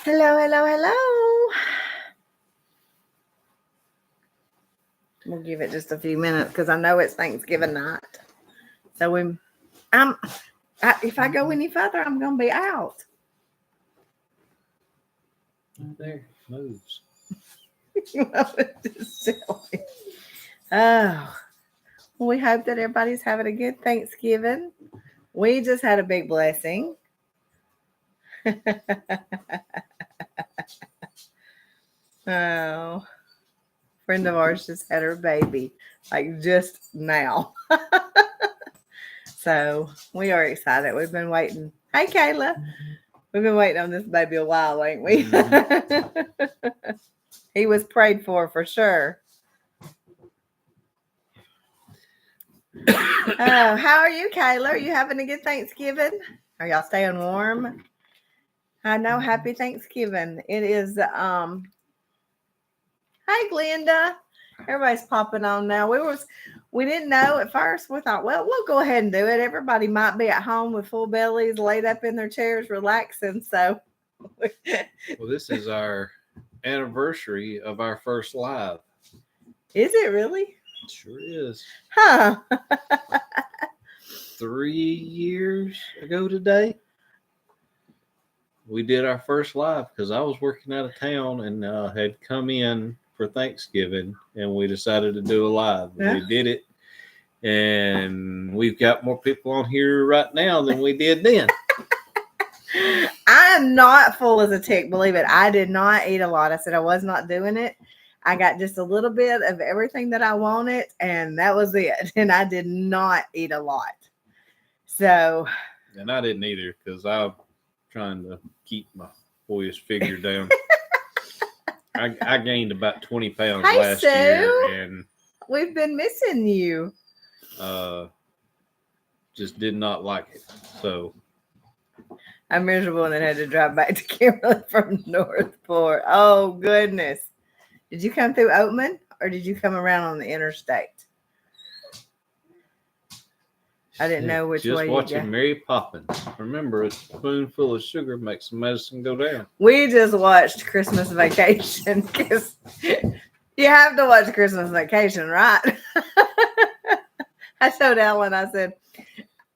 Hello, hello, hello. We'll give it just a few minutes because I know it's Thanksgiving night. So if I go any further, I'm gonna be out. There, moves. Just silly. Oh, well, we hope that everybody's having a good Thanksgiving. We just had a big blessing. Oh, friend of ours just had her baby, like just now. So we are excited. We've been waiting. Hey, Kayla. We've been waiting on this baby a while, ain't we? Mm-hmm. He was prayed for sure. Oh, how are you, Kayla? Are you having a good Thanksgiving? Are y'all staying warm? I know. Happy Thanksgiving. It is. Hey, Glenda. Everybody's popping on now. We didn't know at first. We thought, well, we'll go ahead and do it. Everybody might be at home with full bellies, laid up in their chairs, relaxing. So, Well, this is our anniversary of our first live. Is it really? It sure is. Huh? 3 years ago today, we did our first live because I was working out of town and had come in for Thanksgiving, and we decided to do a live. Yeah. We did it, and we've got more people on here right now than we did then. I am not full as a tick, believe it. I did not eat a lot. I said I was not doing it. I got just a little bit of everything that I wanted, and that was it. And I did not eat a lot. So. And I didn't either because I'm trying to keep my boyish figure down. I gained about 20 pounds last year, and we've been missing you. Just did not like it. So I'm miserable and then had to drive back to Kimberly from Northport. Oh goodness! Did you come through Oatman or did you come around on the interstate? I didn't know which way you go. Just watching Mary Poppins. Remember, a spoonful of sugar makes the medicine go down. We just watched Christmas Vacation because you have to watch Christmas Vacation, right? I told Ellen, I said,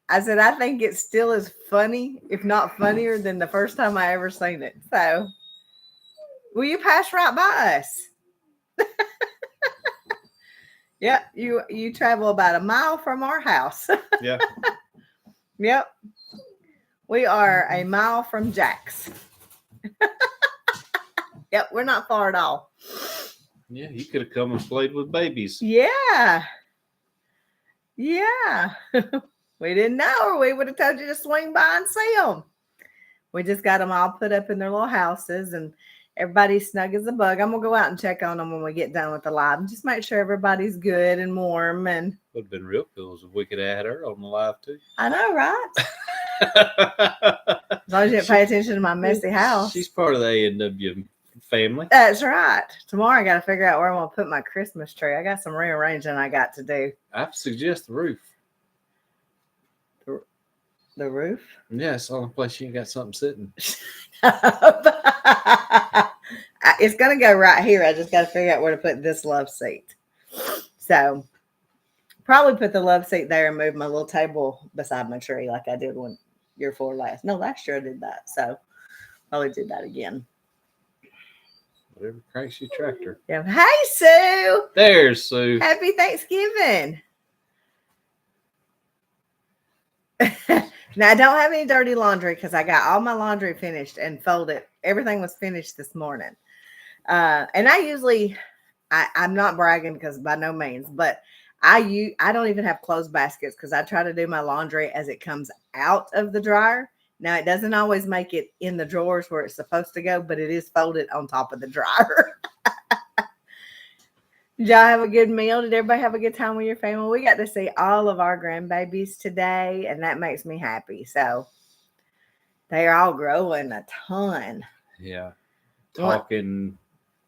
I think it still is funny, if not funnier than the first time I ever seen it. So, will you pass right by us? Yeah, you travel about a mile from our house. Yeah. Yep. We are a mile from Jack's. Yep, we're not far at all. Yeah, you could have come and played with babies. Yeah. Yeah. We didn't know, or we would have told you to swing by and see them. We just got them all put up in their little houses, and everybody's snug as a bug. I'm going to go out and check on them when we get done with the live and just make sure everybody's good and warm. And would have been real cool if we could have had her on the live, too. I know, right? As long as you didn't pay attention to my messy house. She's part of the A&W family. That's right. Tomorrow I got to figure out where I'm going to put my Christmas tree. I got some rearranging I got to do. I suggest the roof. The roof? Yeah, it's the only place you got something sitting. It's going to go right here. I just got to figure out where to put this love seat. So, probably put the love seat there and move my little table beside my tree like I did one year before last. No, last year I did that. So, probably do that again. Whatever cranks your tractor. Yeah. Hey, Sue. There's Sue. Happy Thanksgiving. Now, I don't have any dirty laundry because I got all my laundry finished and folded. Everything was finished this morning. And I usually, I'm not bragging because by no means, but I don't even have clothes baskets because I try to do my laundry as it comes out of the dryer. Now, it doesn't always make it in the drawers where it's supposed to go, but it is folded on top of the dryer. Did y'all have a good meal? Did everybody have a good time with your family? We got to see all of our grandbabies today, and that makes me happy. So they're all growing a ton. Yeah. Talking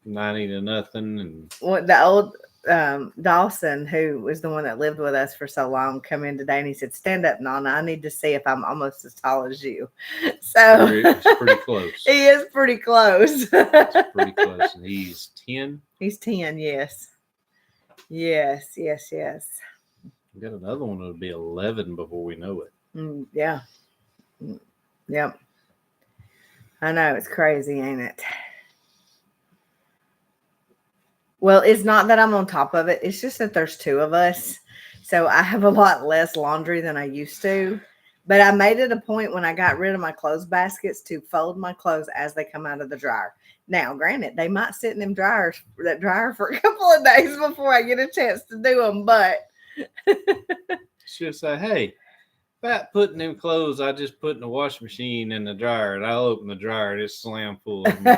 90 to nothing. And what the Dawson, who was the one that lived with us for so long, come in today and he said, "Stand up, Nana. I need to see if I'm almost as tall as you." So It's pretty close. He is pretty close. It's pretty close. And he's 10. He's 10, yes. Yes. We got another one that'll be 11 before we know it. Yeah. Yep. I know, it's crazy, ain't it? Well, it's not that I'm on top of it. It's just that there's 2 of us. So I have a lot less laundry than I used to. But I made it a point when I got rid of my clothes baskets to fold my clothes as they come out of the dryer. Now, granted, they might sit in that dryer for a couple of days before I get a chance to do them. But She'll say, "Hey, about putting them clothes I just put in the washing machine in the dryer," and I'll open the dryer and it's slam full of them.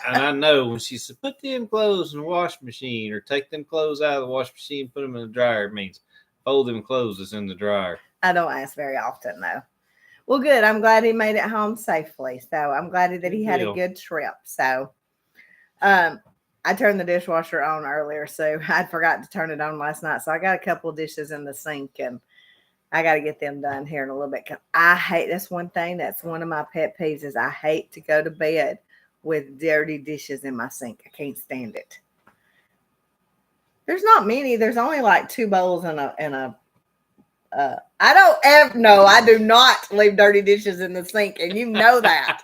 And I know when she said, "Put them clothes in the washing machine," or "Take them clothes out of the washing machine, put them in the dryer," it means fold them clothes that's in the dryer. I don't ask very often, though. Well, good. I'm glad he made it home safely. So I'm glad that he had a good trip. So I turned the dishwasher on earlier, so I forgot to turn it on last night. So I got a couple of dishes in the sink, and I got to get them done here in a little bit. I hate, that's one thing, that's one of my pet peeves, is I hate to go to bed with dirty dishes in my sink. I can't stand it. There's not many. There's only like 2 bowls and a I don't ever, no, I do not leave dirty dishes in the sink, and you know that.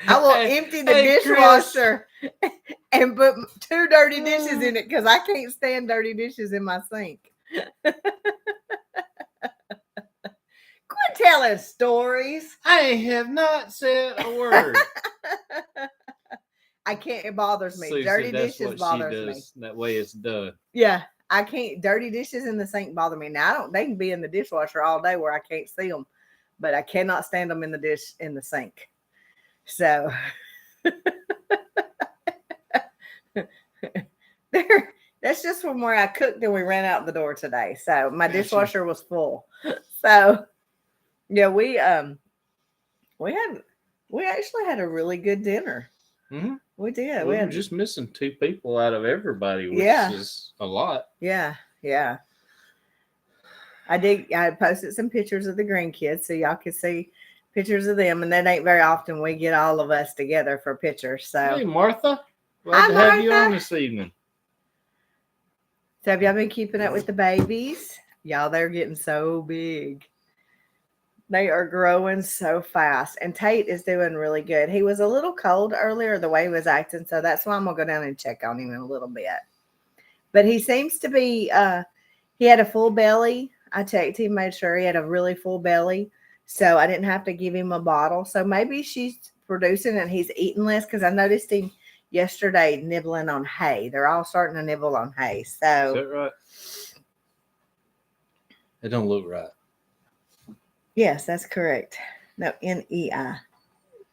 I will empty the dishwasher and put 2 dirty dishes in it because I can't stand dirty dishes in my sink. Quit telling stories. I have not said a word. I can't, it bothers me. Susan, dirty dishes bothers me. That way it's done. Yeah. I can't, dirty dishes in the sink bother me. Now they can be in the dishwasher all day where I can't see them, but I cannot stand them in the sink. So that's just from where I cooked and we ran out the door today. So my dishwasher was full. So yeah, we actually had a really good dinner. Mm-hmm. We did. We were just missing 2 people out of everybody, which is a lot. Yeah. I posted some pictures of the grandkids so y'all could see pictures of them, and that ain't very often we get all of us together for pictures. So hey, Martha, glad to have you on this evening. So have y'all been keeping up with the babies? Y'all, they're getting so big. They are growing so fast. And Tate is doing really good. He was a little cold earlier, the way he was acting. So that's why I'm going to go down and check on him in a little bit. But he seems to be, he had a full belly. I checked him, made sure he had a really full belly. So I didn't have to give him a bottle. So maybe she's producing and he's eating less, because I noticed him yesterday nibbling on hay. They're all starting to nibble on hay. So is that right? It don't look right. Yes, that's correct. No, N-E-I.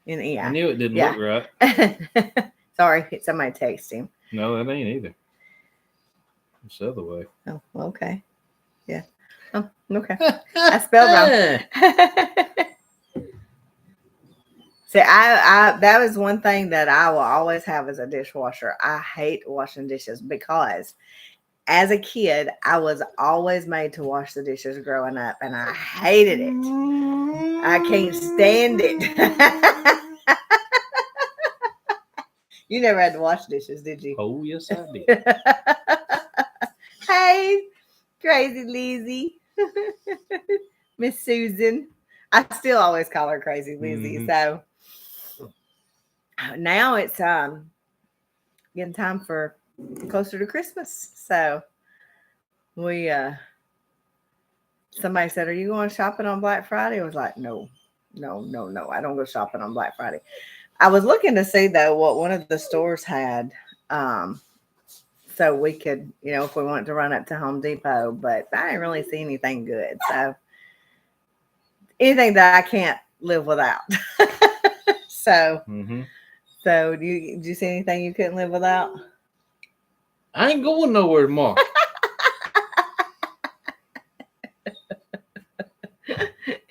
N-E-I. I knew it didn't look right. Sorry, somebody texted him. No, that ain't either. It's the other way. Oh, okay. Yeah. Oh, okay. I spelled wrong. See, I that was one thing that I will always have as a dishwasher. I hate washing dishes because as a kid, I was always made to wash the dishes growing up, and I hated it. I can't stand it. You never had to wash dishes, did you? Oh, yes, I did. Hey, crazy Lizzie. Miss Susan. I still always call her Crazy Lizzie. Mm-hmm. So now it's getting time for closer to Christmas. So we somebody said, "Are you going shopping on Black Friday?" I was like, no. I don't go shopping on Black Friday. I was looking to see though what one of the stores had, so we could, if we wanted to run up to Home Depot, but I didn't really see anything good. So anything that I can't live without. So so did you see anything you couldn't live without? I ain't going nowhere tomorrow.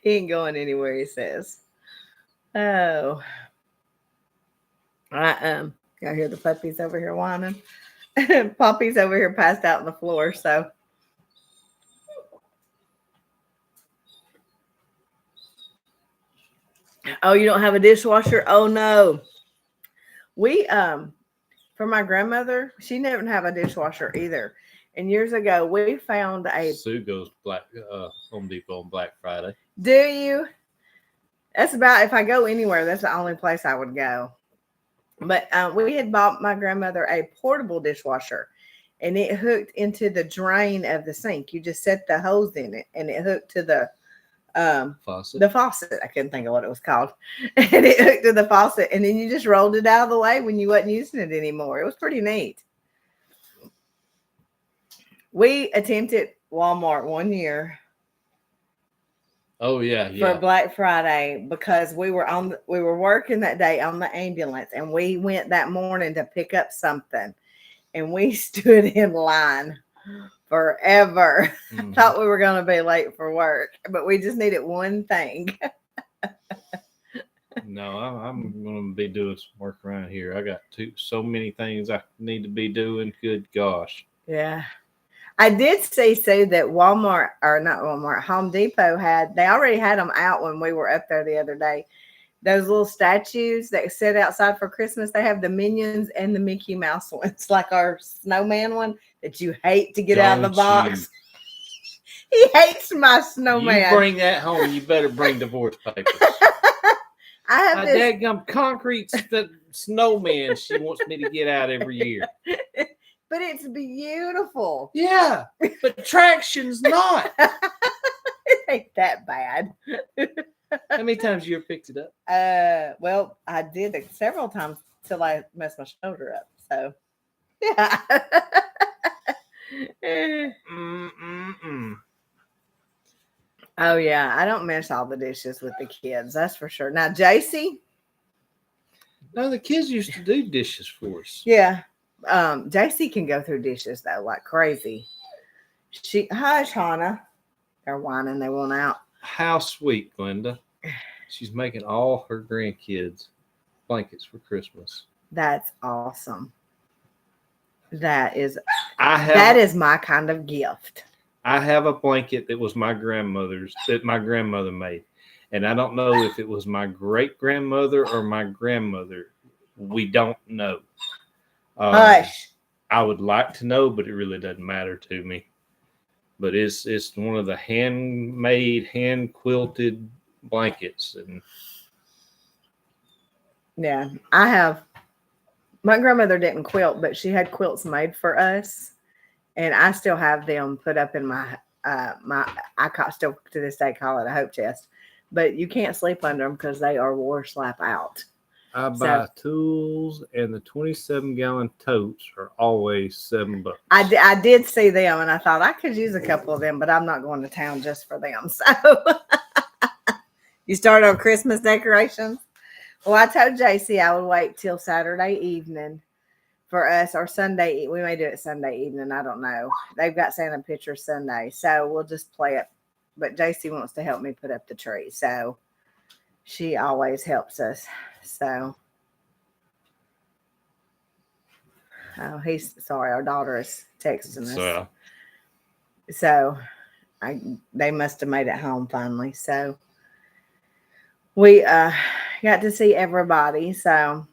He ain't going anywhere, he says. Oh. Y'all hear the puppies over here whining? Poppy's over here passed out on the floor. So, oh, you don't have a dishwasher? Oh no. We for my grandmother, she didn't have a dishwasher either. And years ago, we found a. Sue goes Home Depot on Black Friday. Do you? That's about, if I go anywhere, that's the only place I would go. But we had bought my grandmother a portable dishwasher, and it hooked into the drain of the sink. You just set the hose in it, and it hooked to the Faucet. The faucet. I couldn't think of what it was called. And it hooked to the faucet, and then you just rolled it out of the way when you wasn't using it anymore. It was pretty neat. We attempted Walmart one year. Oh yeah. For Black Friday, because we were working that day on the ambulance, and we went that morning to pick up something, and we stood in line forever. Mm-hmm. Thought we were going to be late for work, but we just needed one thing. No, I'm going to be doing some work around here. I got so many things I need to be doing. Good gosh. Yeah. I did see, Sue, that Walmart, or not Walmart, Home Depot they already had them out when we were up there the other day. Those little statues that sit outside for Christmas, they have the Minions and the Mickey Mouse ones, like our snowman one that you hate to get out of the box. He hates my snowman. You bring that home, you better bring divorce papers. I have this dadgum concrete snowman she wants me to get out every year. But it's beautiful. Yeah, but traction's not. It ain't that bad. How many times you ever picked it up? Well, I did it several times till I messed my shoulder up. So, yeah. Oh yeah, I don't mess all the dishes with the kids. That's for sure. Now, JC. No, the kids used to do dishes for us. Yeah. JC can go through dishes though like crazy. Hush, Hannah. They're whining. They want out. How sweet, Glenda. She's making all her grandkids blankets for Christmas. That's awesome. That is my kind of gift. I have a blanket that was my grandmother's, that my grandmother made. And I don't know if it was my great grandmother or my grandmother. We don't know. Hush. I would like to know, but it really doesn't matter to me. But it's one of the handmade, hand quilted blankets. And yeah, I have. My grandmother didn't quilt, but she had quilts made for us, and I still have them put up in my still to this day call it a hope chest, but you can't sleep under them because they are war slap out. I buy tools, and the 27-gallon totes are always $7. I did see them, and I thought I could use a couple of them, but I'm not going to town just for them. So you start on Christmas decorations. Well, I told JC I would wait till Saturday evening for us, or Sunday. We may do it Sunday evening. I don't know. They've got Santa pictures Sunday, so we'll just play it. But JC wants to help me put up the tree, so she always helps us. So, he's sorry. Our daughter is texting us. So they must have made it home finally. So we got to see everybody. So,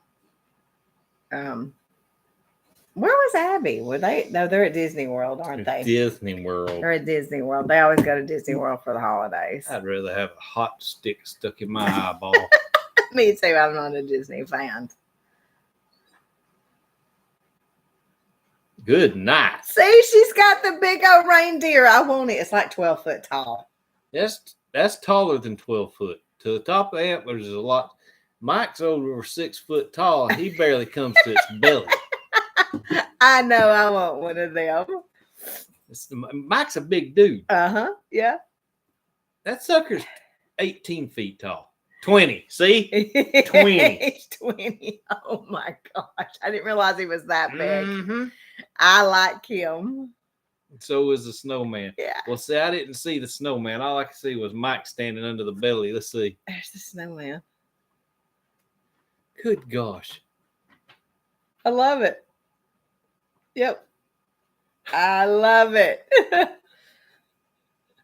where was Abby? Were they? No, they're at Disney World, aren't they? Disney World. They're at Disney World. They always go to Disney World for the holidays. I'd rather have a hot stick stuck in my eyeball. Me too. I'm not a Disney fan. Good night. See, she's got the big old reindeer. I want it. It's like 12 foot tall. That's taller than 12 foot. To the top of the antlers is a lot. Mike's over 6 foot tall. He barely comes to its belly. I know. I want one of them. Mike's a big dude. Yeah. That sucker's 18 feet tall. 20. See? 20. He's 20. Oh my gosh. I didn't realize he was that big. Mm-hmm. I like him. So is the snowman. Yeah. Well, see, I didn't see the snowman. All I could see was Mike standing under the belly. Let's see. There's the snowman. Good gosh. I love it. Yep. I love it.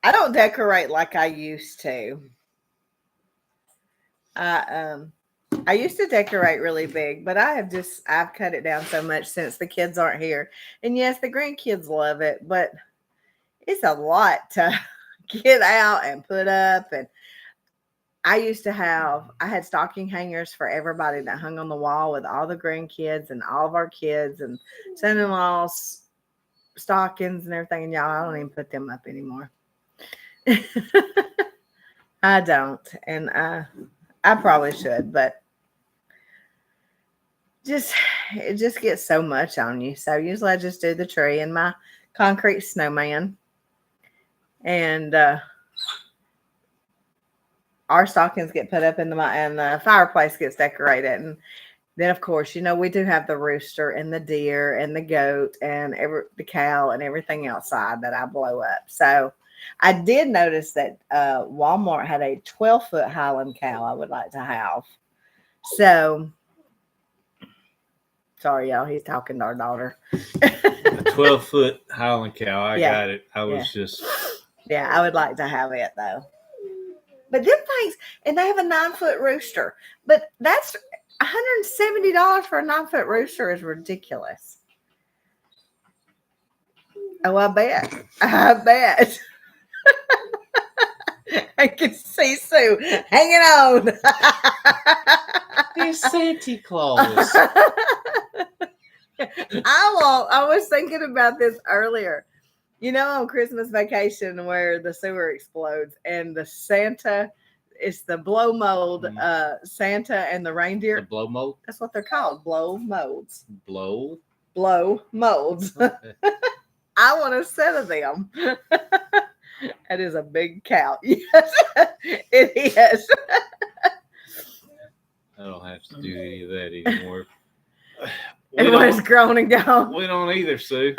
I don't decorate like I used to. I I used to decorate really big, but I've cut it down so much since the kids aren't here. And yes, the grandkids love it, but it's a lot to get out and put up. And I had stocking hangers for everybody that hung on the wall with all the grandkids and all of our kids and son-in-laws stockings and everything. And y'all, I don't even put them up anymore. I don't. And I probably should, but it just gets so much on you. So usually I just do the tree and my concrete snowman. And our stockings get put up in the fireplace gets decorated. And then of course, we do have the rooster and the deer and the goat and the cow and everything outside that I blow up. So I did notice that Walmart had a 12-foot Highland cow I would like to have. So, sorry, y'all. He's talking to our daughter. A 12-foot Highland cow. I got it. I was just. Yeah, I would like to have it, though. But them things, and they have a 9-foot rooster. But that's $170 for a 9-foot rooster is ridiculous. Oh, I bet. I bet. I can see Sue hanging on. It's Santa Claus. I was thinking about this earlier. On Christmas Vacation where the sewer explodes and the Santa, it's the blow mold Santa and the reindeer. The blow mold? That's what they're called, blow molds. Blow molds. I want a set of them. That is a big cow. Yes, it is. I don't have to do any of that anymore. Everyone's grown and gone. We don't either, Sue.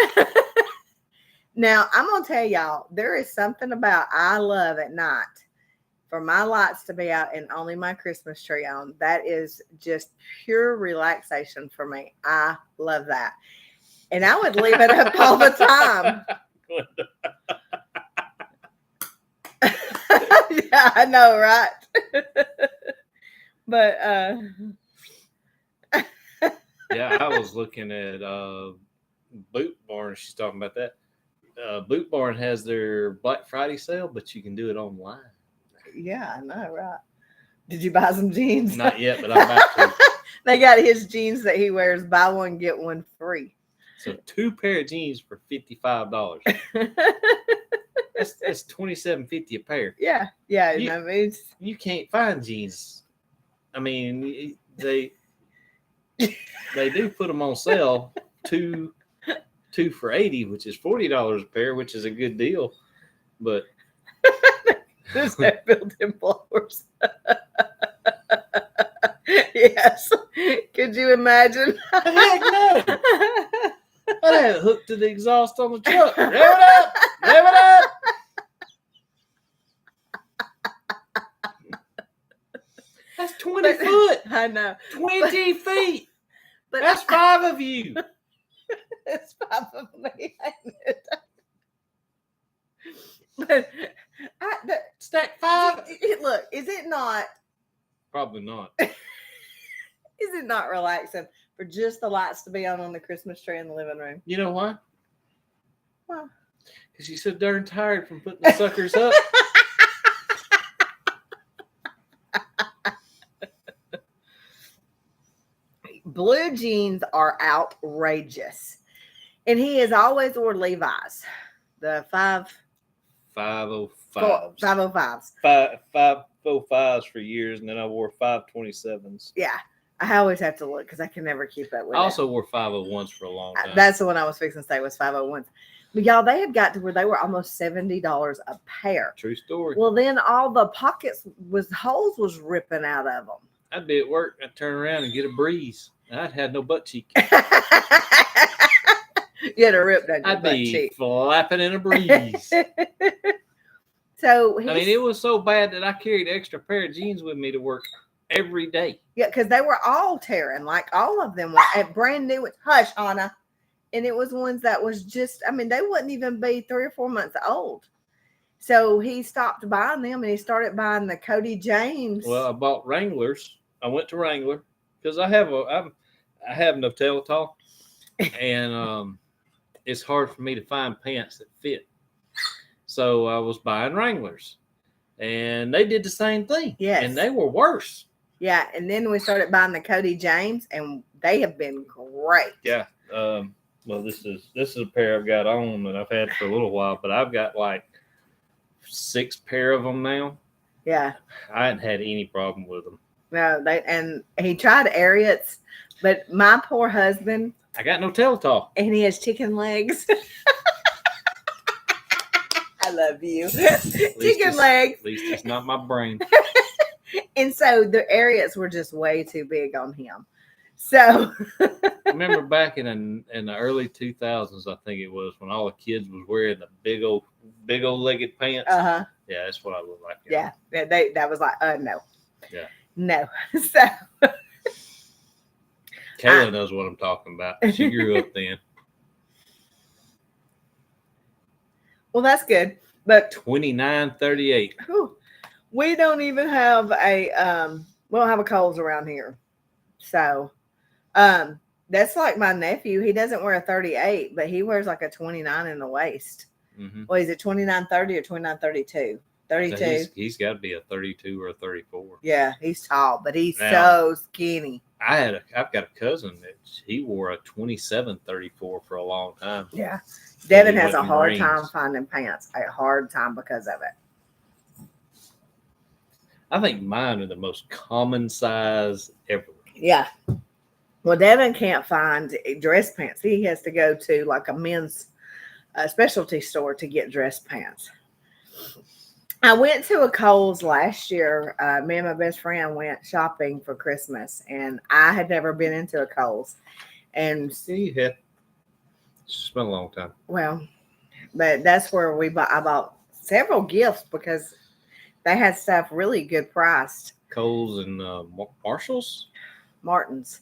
Now, I'm going to tell y'all, there is something about I love at night for my lights to be out and only my Christmas tree on. That is just pure relaxation for me. I love that. And I would leave it up all the time. Yeah, I know, right? But yeah, I was looking at Boot Barn. She's talking about that. Boot Barn has their Black Friday sale, but you can do it online. Yeah, I know, right? Did you buy some jeans? Not yet, but I'm about to. They got his jeans that he wears, buy one, get one free. So 2 pair of jeans for $55. That's $27.50 a pair. Yeah. You can't find jeans. I mean, they do put them on sale, two for $80, which is $40 a pair, which is a good deal. But this have built-in blowers. Yes. Could you imagine? Heck no. I had it hooked to the exhaust on the truck. Rev it up. Rev it up. That's 20 foot. I know. 20 feet. But That's 5 of you. It's 5 of me. But Stack 5. Look, is it not? Probably not. Is it not relaxing for just the lights to be on the Christmas tree in the living room? You know why? Why? Because you're so darn tired from putting the suckers up. Blue jeans are outrageous. And he has always wore Levi's. The 505s. 505s. 505s for years, and then I wore 527s. Yeah. I always have to look because I can never keep up with it. I also wore 501s for a long time. That's the one I was fixing to say was 501s. But y'all, they had got to where they were almost $70 a pair. True story. Well, then all the pockets holes was ripping out of them. I'd be at work, I'd turn around and get a breeze. I'd had no butt cheek. You had a rip down your I'd butt be cheek. flapping in a breeze. So I mean, it was so bad that I carried an extra pair of jeans with me to work every day. Yeah, because they were all tearing, like all of them were at brand new. Hush, Anna. and it was ones that was just, I mean, they wouldn't even be 3 or 4 months old. So he stopped buying them and he started buying the Cody James. Well, I bought Wranglers. I went to Wrangler because I have no Teletol, and it's hard for me to find pants that fit. So I was buying Wranglers, and they did the same thing. Yes. And they were worse. Yeah, and then we started buying the Cody James, and they have been great. Yeah. Well, this is a pair I've got on that I've had for a little while, but I've got like 6 pair of them now. Yeah. I hadn't had any problem with them. No, and he tried Ariats, but my poor husband. I got no Teletol. And he has chicken legs. I love you. Chicken legs. At least it's not my brain. And so the Ariats were just way too big on him. So remember back in the early 2000s, I think it was, when all the kids was wearing the big old legged pants. Uh-huh. Yeah, that's what I look like. Yeah. That was like, no. Yeah. No. So Kayla knows what I'm talking about. She grew up then. Well, that's good. But 2938. We don't even have we don't have a Kohl's around here. So that's like my nephew. He doesn't wear a 38, but he wears like a 29 in the waist. Mm-hmm. Well, is it 2930 or 2932? 32. So he's got to be a 32 or a 34. Yeah, he's tall, but he's so skinny. I've got a cousin that he wore a 2734 for a long time. Yeah. Devin has a hard time finding pants. A hard time because of it. I think mine are the most common size ever. Yeah. Well, Devin can't find dress pants. He has to go to like a men's specialty store to get dress pants. I went to a Kohl's last year. Me and my best friend went shopping for Christmas, and I had never been into a Kohl's. And see, it's been a long time. Well, but that's where I bought several gifts because they had stuff really good priced. Kohl's and Marshalls? Martin's.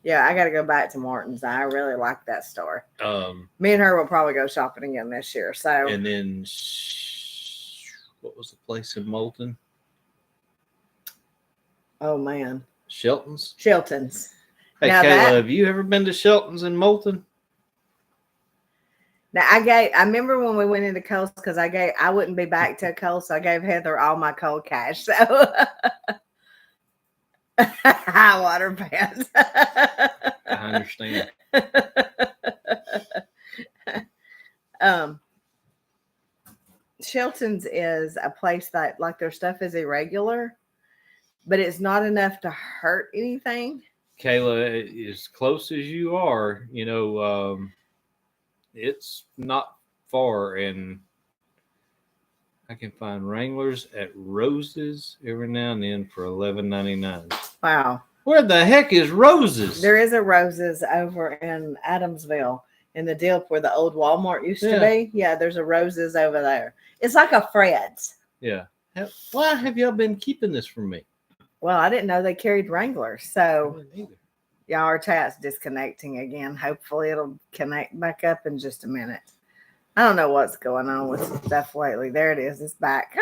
Yeah, I got to go back to Martin's. I really like that store. Me and her will probably go shopping again this year. So, and then what was the place in Moulton? Oh man, Shelton's. Hey, now Kayla, have you ever been to Shelton's in Moulton? Now I remember when we went into Kohl's because I wouldn't be back to Kohl's, so I gave Heather all my Kohl cash. So high water pants. I understand. Shelton's is a place that like their stuff is irregular, but it's not enough to hurt anything. Kayla, as close as you are, it's not far, and I can find Wranglers at Rose's every now and then for $11.99. Wow. Where the heck is Rose's? There is a Rose's over in Adamsville in the Dilp where the old Walmart used to be. Yeah, there's a Rose's over there. It's like a Fred's. Yeah. Why have y'all been keeping this from me? Well, I didn't know they carried Wranglers. So, yeah, our chat's disconnecting again. Hopefully it'll connect back up in just a minute. I don't know what's going on with stuff lately. There it is. It's back.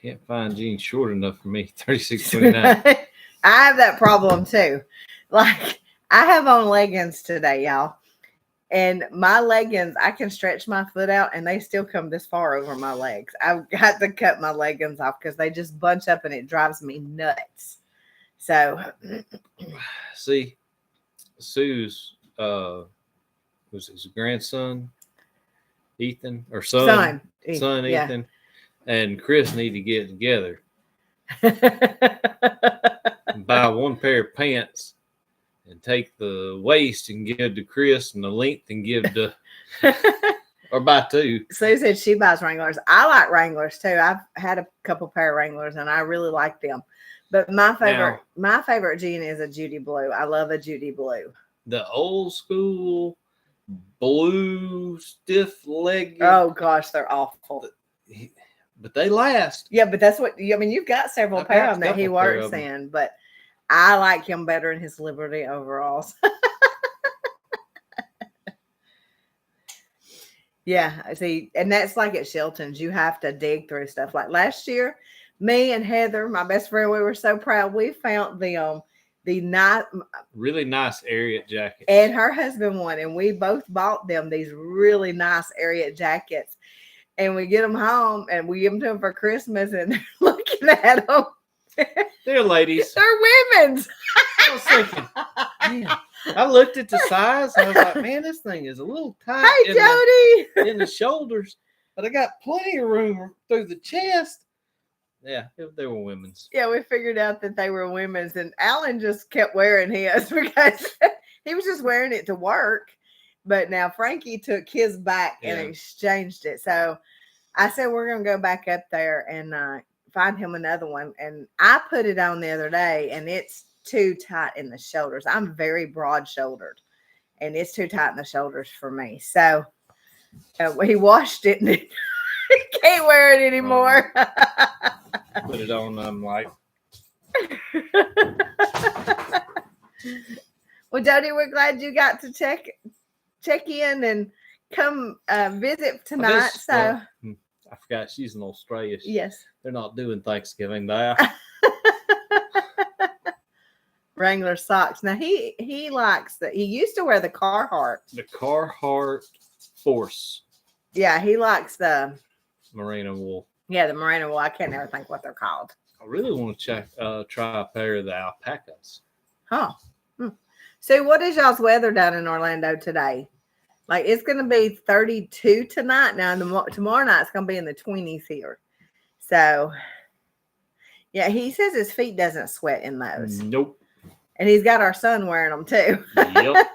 Can't find jeans short enough for me. $36.29. I have that problem too. Like I have on leggings today, y'all. And my leggings, I can stretch my foot out and they still come this far over my legs. I've got to cut my leggings off because they just bunch up and it drives me nuts. So see, Sue's was his grandson, Ethan, or son Ethan, yeah. And Chris need to get together. Buy one pair of pants and take the waist and give to Chris and the length and give to or buy two. Sue said she buys Wranglers. I like Wranglers too. I've had a couple pair of Wranglers and I really like them. But my favorite jean is a Judy blue. I love a Judy blue. The old school blue stiff leg. Oh gosh, they're awful. But they last. Yeah, but that's what you've got several pair of them that he works in, but I like him better in his Liberty overalls. Yeah, see, and that's like at Shelton's. You have to dig through stuff. Like last year, me and Heather, my best friend, we were so proud. We found the night, Really nice Ariat jackets. and her husband one, and we both bought them these really nice Ariat jackets. And we get them home, and we give them to them for Christmas, and they're looking at them. They're ladies. They're women's. I was thinking, man, I looked at the size. I was like, man, this thing is a little tight Hey, Jody. in the shoulders, but I got plenty of room through the chest. Yeah, they were women's. Yeah, we figured out that they were women's, and Alan just kept wearing his because he was just wearing it to work. But now Frankie took his back and exchanged it. So I said, we're going to go back up there and find him another one. And I put it on the other day, and it's too tight in the shoulders. I'm very broad shouldered, and it's too tight in the shoulders for me. So he washed it, and he can't wear it anymore. Put it on. I'm like, well, Jody, we're glad you got to check in and come visit tonight. I forgot she's in Australia. Yes, they're not doing Thanksgiving there. Wrangler socks. Now he likes that. He used to wear the Carhartt. The Carhartt Force. Yeah, he likes the merino wool. Yeah, the merino wool. I can't ever think what they're called. I really want to try a pair of the alpacas. Huh. So what is y'all's weather down in Orlando today? Like, it's going to be 32 tonight. Now, tomorrow night, it's going to be in the 20s here. So, yeah, he says his feet doesn't sweat in those. Nope. And he's got our son wearing them, too. Yep.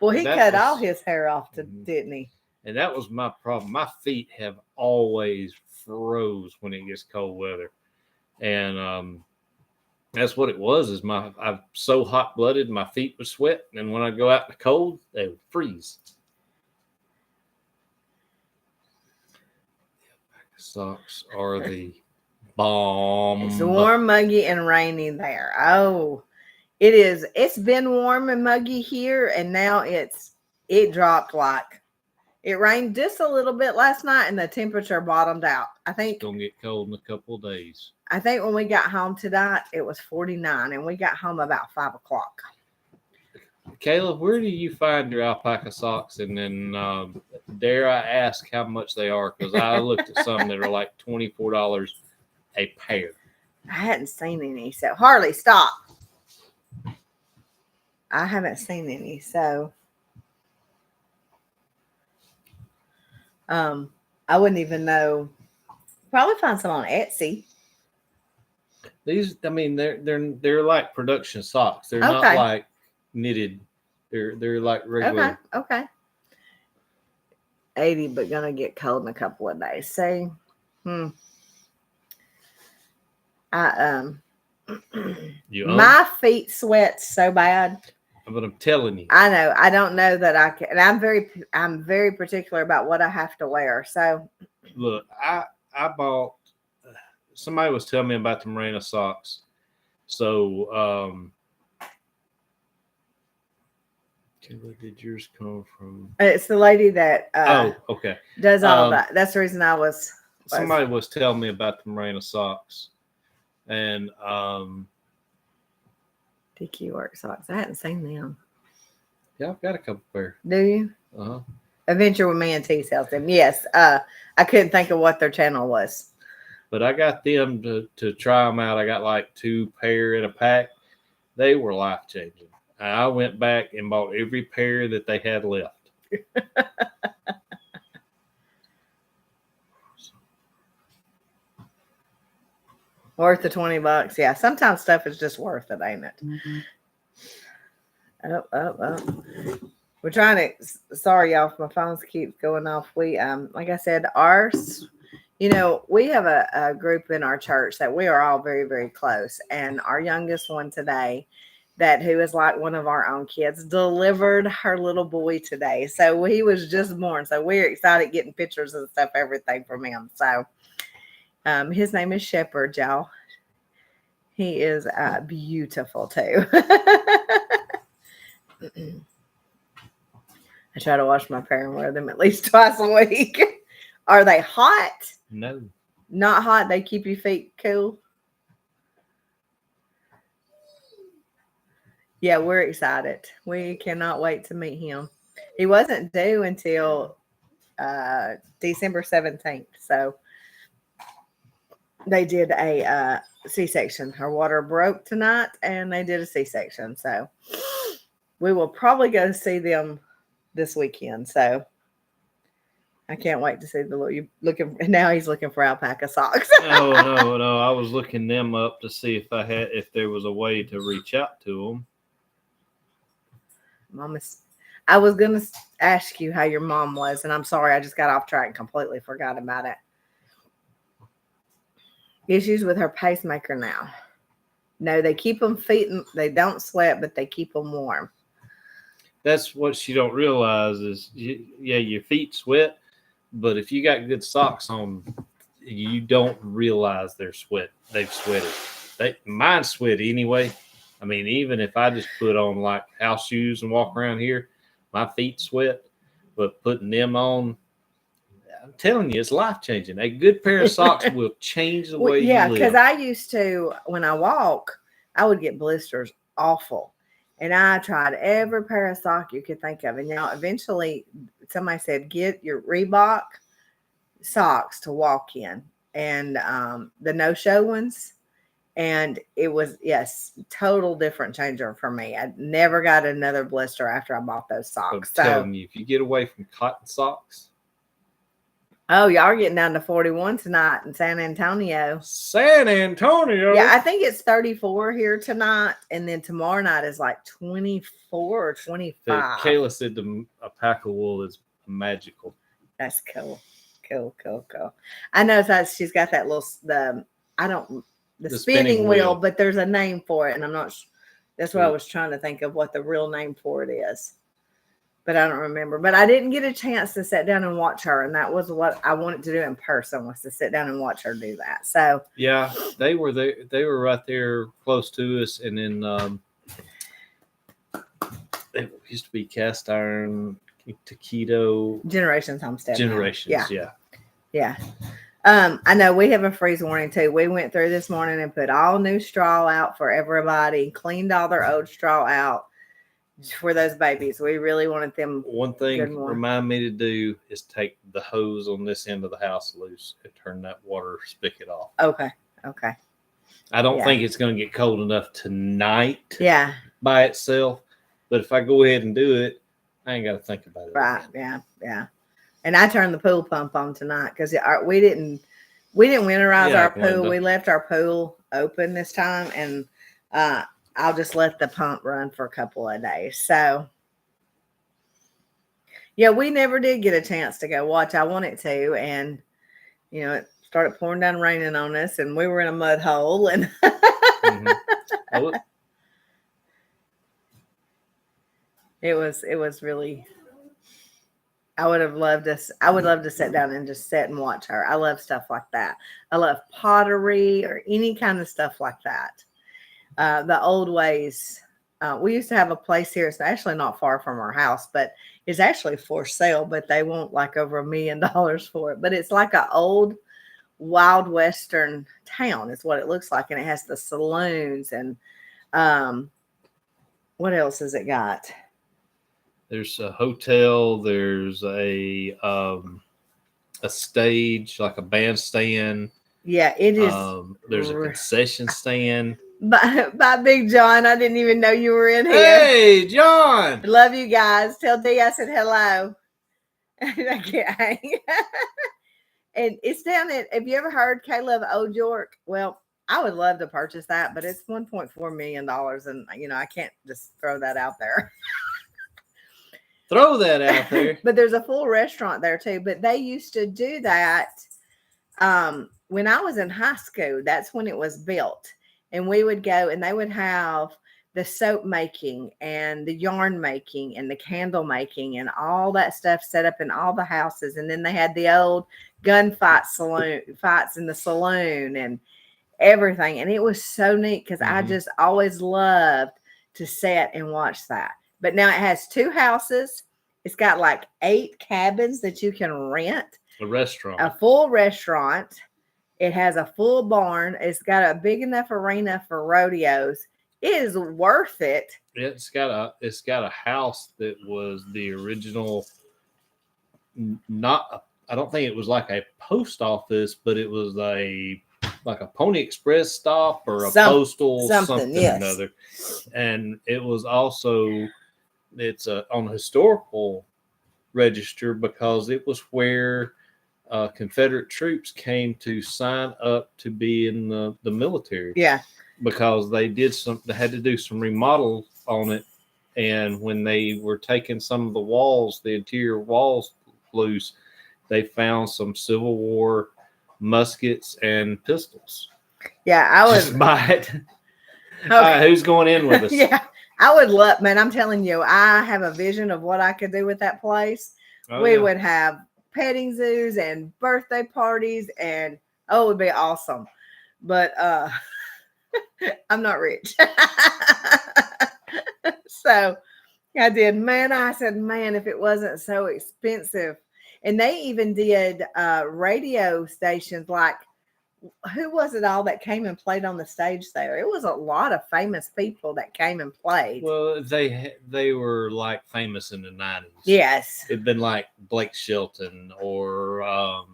Boy, he cut all his hair off, didn't he? And that was my problem. My feet have always froze when it gets cold weather. And that's what it was, is I'm so hot-blooded, my feet would sweat. And when I go out in the cold, they would freeze. The socks are the bomb. It's warm, muggy, and rainy there. Oh, it is. It's been warm and muggy here, and now it dropped like. It rained just a little bit last night, and the temperature bottomed out. I think it's gonna get cold in a couple of days. I think when we got home tonight, it was 49, and we got home about 5 o'clock. Caleb, where do you find your alpaca socks? And then dare I ask how much they are? Because I looked at some that are like $24 a pair. I hadn't seen any, so Harley, stop. I haven't seen any, so I wouldn't even know. Probably find some on Etsy. These, I mean, they're like production socks. They're not like knitted. They're like regular. Okay. 80, but gonna get cold in a couple of days. See, my feet sweat so bad. But I'm telling you, I know. I don't know that I can. And I'm very particular about what I have to wear. So look, I bought. Somebody was telling me about the merino socks. So, where did yours come from? It's the lady that okay, does all that. That's the reason I was. Somebody was telling me about the merino socks, and DQ work socks. I hadn't seen them. Yeah, I've got a couple pair. Do you? Uh-huh. Adventure with Me and T sells them. Yes. I couldn't think of what their channel was. But I got them to try them out. I got like 2 pair in a pack. They were life-changing. I went back and bought every pair that they had left. Worth the $20. Yeah, sometimes stuff is just worth it, ain't it? Mm-hmm. Oh. We're trying to. Sorry, y'all. My phone keeps going off. We like I said, ours. You know, we have a group in our church that we are all very, very close. And our youngest one today, who is like one of our own kids, delivered her little boy today. So he was just born. So we're excited getting pictures and stuff, everything from him. So his name is Shepherd, y'all. He is beautiful too. I try to wash my pair and wear them at least twice a week. Are they hot? No. Not hot. They keep your feet cool. Yeah, we're excited. We cannot wait to meet him. He wasn't due until December 17th. So they did a C-section. Her water broke tonight and they did a C-section. So we will probably go see them this weekend. So I can't wait to see the little, you looking now he's looking for alpaca socks. No. I was looking them up to see if there was a way to reach out to them. I was gonna ask you how your mom was, and I'm sorry I just got off track and completely forgot about it. Issues with her pacemaker now. No, they keep them feet. They don't sweat, but they keep them warm. That's what she don't realize is, your feet sweat, but if you got good socks on, you don't realize they've sweated. Mine sweat anyway. I mean, even if I just put on like house shoes and walk around here, my feet sweat. But putting them on, I'm telling you, it's life changing. A good pair of socks will change the way you live. Because I used to, when I walk, I would get blisters awful. And I tried every pair of socks you could think of. And eventually somebody said, get your Reebok socks to walk in. And the no-show ones. And it was, total different changer for me. I never got another blister after I bought those socks. I'm telling you, if you get away from cotton socks. Oh, y'all are getting down to 41 tonight in San Antonio. San Antonio? Yeah, I think it's 34 here tonight. And then tomorrow night is like 24 or 25. Kayla said a pack of wool is magical. That's cool. Cool. I know that she's got that little, the spinning wheel, but there's a name for it, and I'm not. That's what I was trying to think of what the real name for it is, but I don't remember. But I didn't get a chance to sit down and watch her, and that was what I wanted to do in person, was to sit down and watch her do that. So yeah, they were there. They were right there close to us, and then it used to be cast iron taquito Generations Homestead. Generations, yeah. I know we have a freeze warning too. We went through this morning and put all new straw out for everybody, cleaned all their old straw out for those babies. We really wanted them. One thing remind me to do is take the hose on this end of the house loose and turn that water spigot off. Okay. I don't think it's going to get cold enough tonight. Yeah. By itself, but if I go ahead and do it, I ain't got to think about it. Right. Again. Yeah. And I turned the pool pump on tonight because we didn't winterize our pool. We left our pool open this time, and I'll just let the pump run for a couple of days. So, yeah, we never did get a chance to go watch. I wanted to, and it started pouring down raining on us, and we were in a mud hole, and it was really. I would love to sit down and just sit and watch her. I love stuff like that. I love pottery or any kind of stuff like that. The old ways. We used to have a place here. It's actually not far from our house, but it's actually for sale, but they want like over $1 million for it. But it's like an old Wild Western town is what it looks like. And it has the saloons and what else has it got? There's a hotel. There's a stage, like a bandstand. Yeah, it is. There's a concession stand. By Big John. I didn't even know you were in here. Hey, John. Love you guys. Tell D I said hello. I can't hang. And it's down at, have you ever heard Kayla of Old York? Well, I would love to purchase that, but it's $1.4 million. And, I can't just throw that out there. Throw that out there. But there's a full restaurant there too. But they used to do that when I was in high school. That's when it was built. And we would go and they would have the soap making and the yarn making and the candle making and all that stuff set up in all the houses. And then they had the old gunfight fights in the saloon and everything. And it was so neat because I just always loved to sit and watch that. But now it has 2 houses. It's got like 8 cabins that you can rent, A restaurant. a full restaurant. It has a full barn. It's got a big enough arena for rodeos. It is worth it. It's got a house that was the original. Not, I don't think it was like a post office, but it was like a Pony Express stop or a postal something yes. another. And it was also, it's on a historical register because it was where Confederate troops came to sign up to be in the military. Yeah. Because they had to do some remodels on it. And when they were taking some of the walls, the interior walls loose, they found some Civil War muskets and pistols. Yeah, I would just buy it. Okay. All right, who's going in with us? Yeah, I would love, man. I'm telling you, I have a vision of what I could do with that place. We would have petting zoos and birthday parties, and it would be awesome. But I'm not rich. So I did, man. I said, man, if it wasn't so expensive. And they even did radio stations. Like, who was it all that came and played on the stage there? It was a lot of famous people that came and played. Well, they were like famous in the 90s. Yes. It'd been like Blake Shelton or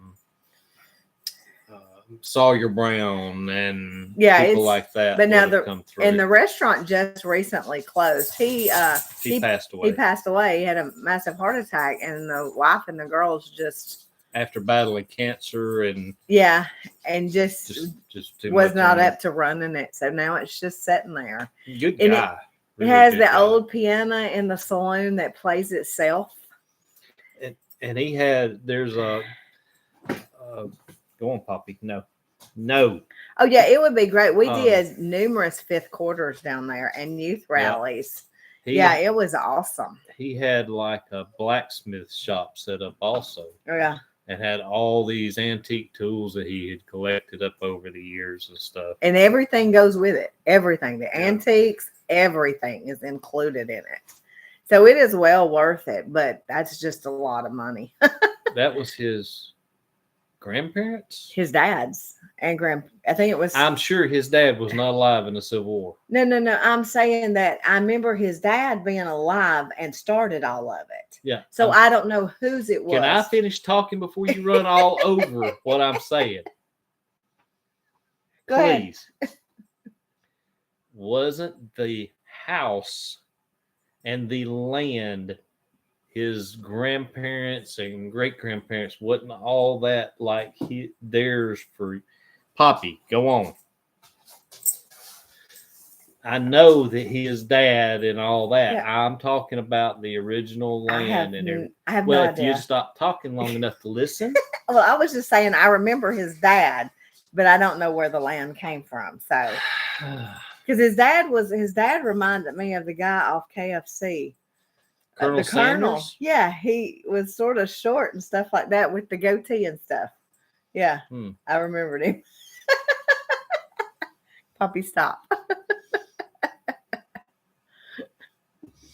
Sawyer Brown and people like that. But now the restaurant just recently closed. He passed away. He passed away. He had a massive heart attack, and the wife and the girls just after battling cancer and just too was not up to running it. So now it's just sitting there. Good guy. It has the old piano in the saloon that plays itself. And he had there's a. Go on, Poppy. No. Oh, yeah, it would be great. We did numerous fifth quarters down there and youth rallies. It was awesome. He had like a blacksmith shop set up also. Yeah. And had all these antique tools that he had collected up over the years and stuff. And everything goes with it. Everything. The antiques, everything is included in it. So it is well worth it, but that's just a lot of money. That was his grandparents? His dad's and I think it was. I'm sure his dad was not alive in the Civil War. No. I'm saying that I remember his dad being alive and started all of it. Yeah. So I don't know whose it was. Can I finish talking before you run all over what I'm saying? Go Please. Ahead. Wasn't the house and the land his grandparents and great grandparents wasn't all that like theirs for Poppy? Go on. I know that his dad and all that. Yeah. I'm talking about the original land and everything. I have no idea. If you stop talking long enough to listen. Well, I was just saying I remember his dad, but I don't know where the land came from. So because his dad reminded me of the guy off KFC. Colonel Sanders? Yeah, he was sort of short and stuff like that with the goatee and stuff. Yeah, I remembered him. Poppy, stop.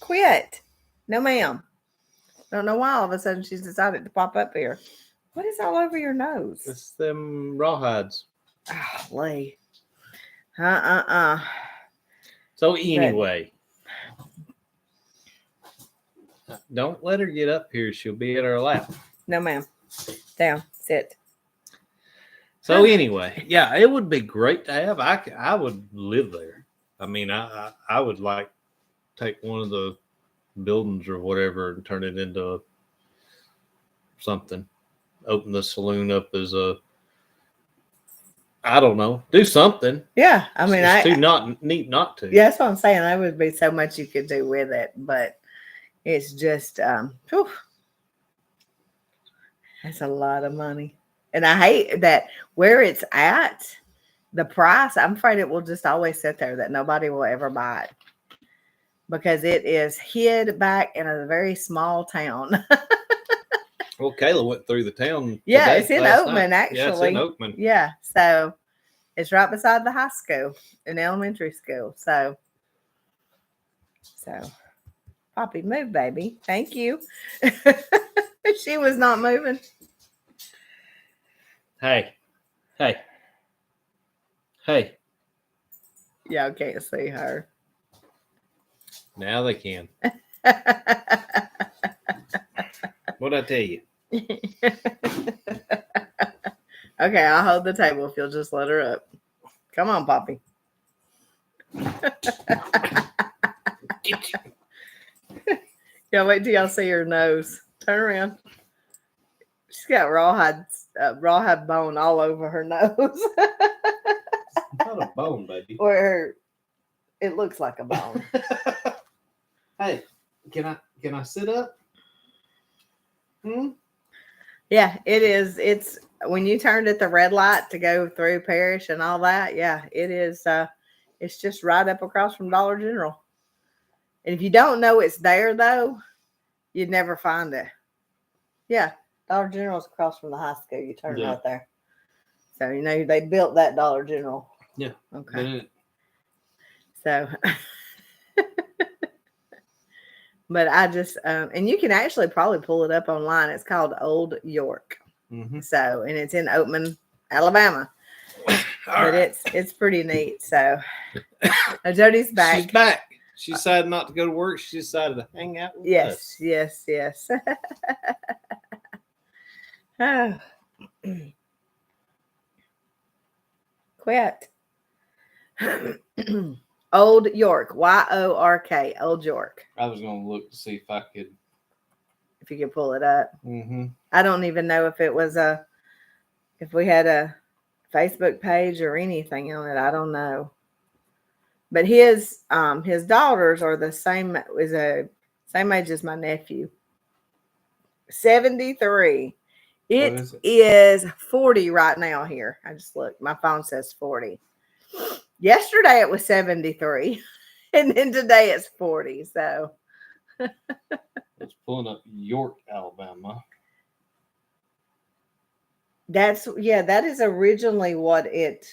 Quit. No, ma'am. Don't know why all of a sudden she's decided to pop up here. What is all over your nose? It's them rawhides. Oh, Lee. So anyway. Don't let her get up here. She'll be at our lap. No, ma'am. Down. Sit. So anyway, yeah, it would be great to have. I would live there. I mean, I would like take one of the buildings or whatever and turn it into something. Open the saloon up as I don't know, do something. Yeah, I mean, it's too neat not to. Yeah, that's what I'm saying. There would be so much you could do with it, but. It's just, that's a lot of money. And I hate that where it's at, the price, I'm afraid it will just always sit there that nobody will ever buy it. Because it is hid back in a very small town. Well, Kayla went through the town. Yeah, it's in Oatman, actually. Yeah, it's in Oatman. Yeah, so it's right beside the high school and elementary school. So. Poppy, move, baby. Thank you. She was not moving. Hey. Y'all can't see her. Now they can. What'd I tell you? Okay, I'll hold the table if you'll just let her up. Come on, Poppy. Yeah, wait till y'all see her nose. Turn around. She's got rawhide bone all over her nose. It's not a bone, baby. Or it looks like a bone. Hey, can I sit up? Yeah, it is. It's when you turned at the red light to go through Parish and all that. Yeah, it is. It's just right up across from Dollar General. And if you don't know it's there though, you'd never find it. Yeah, Dollar General's across from the high school. You turn right there. So you know they built that Dollar General. Yeah. Okay. So, but I just and you can actually probably pull it up online. It's called Old York. Mm-hmm. So, and it's in Oatman, Alabama. But it's pretty neat. So, Jody's back. She's back. She decided not to go to work. She decided to hang out with us. Yes. Oh. Quit. Old York, York, Old York. I was gonna look to see if I could. If you could pull it up. Mm-hmm. I don't even know if it was if we had a Facebook page or anything on it. I don't know. But his daughters are the same same age as my nephew. 73. It is 40 right now here. I just looked. My phone says 40. Yesterday it was 73. And then today it's 40. So it's pulling up York, Alabama. that is originally what it.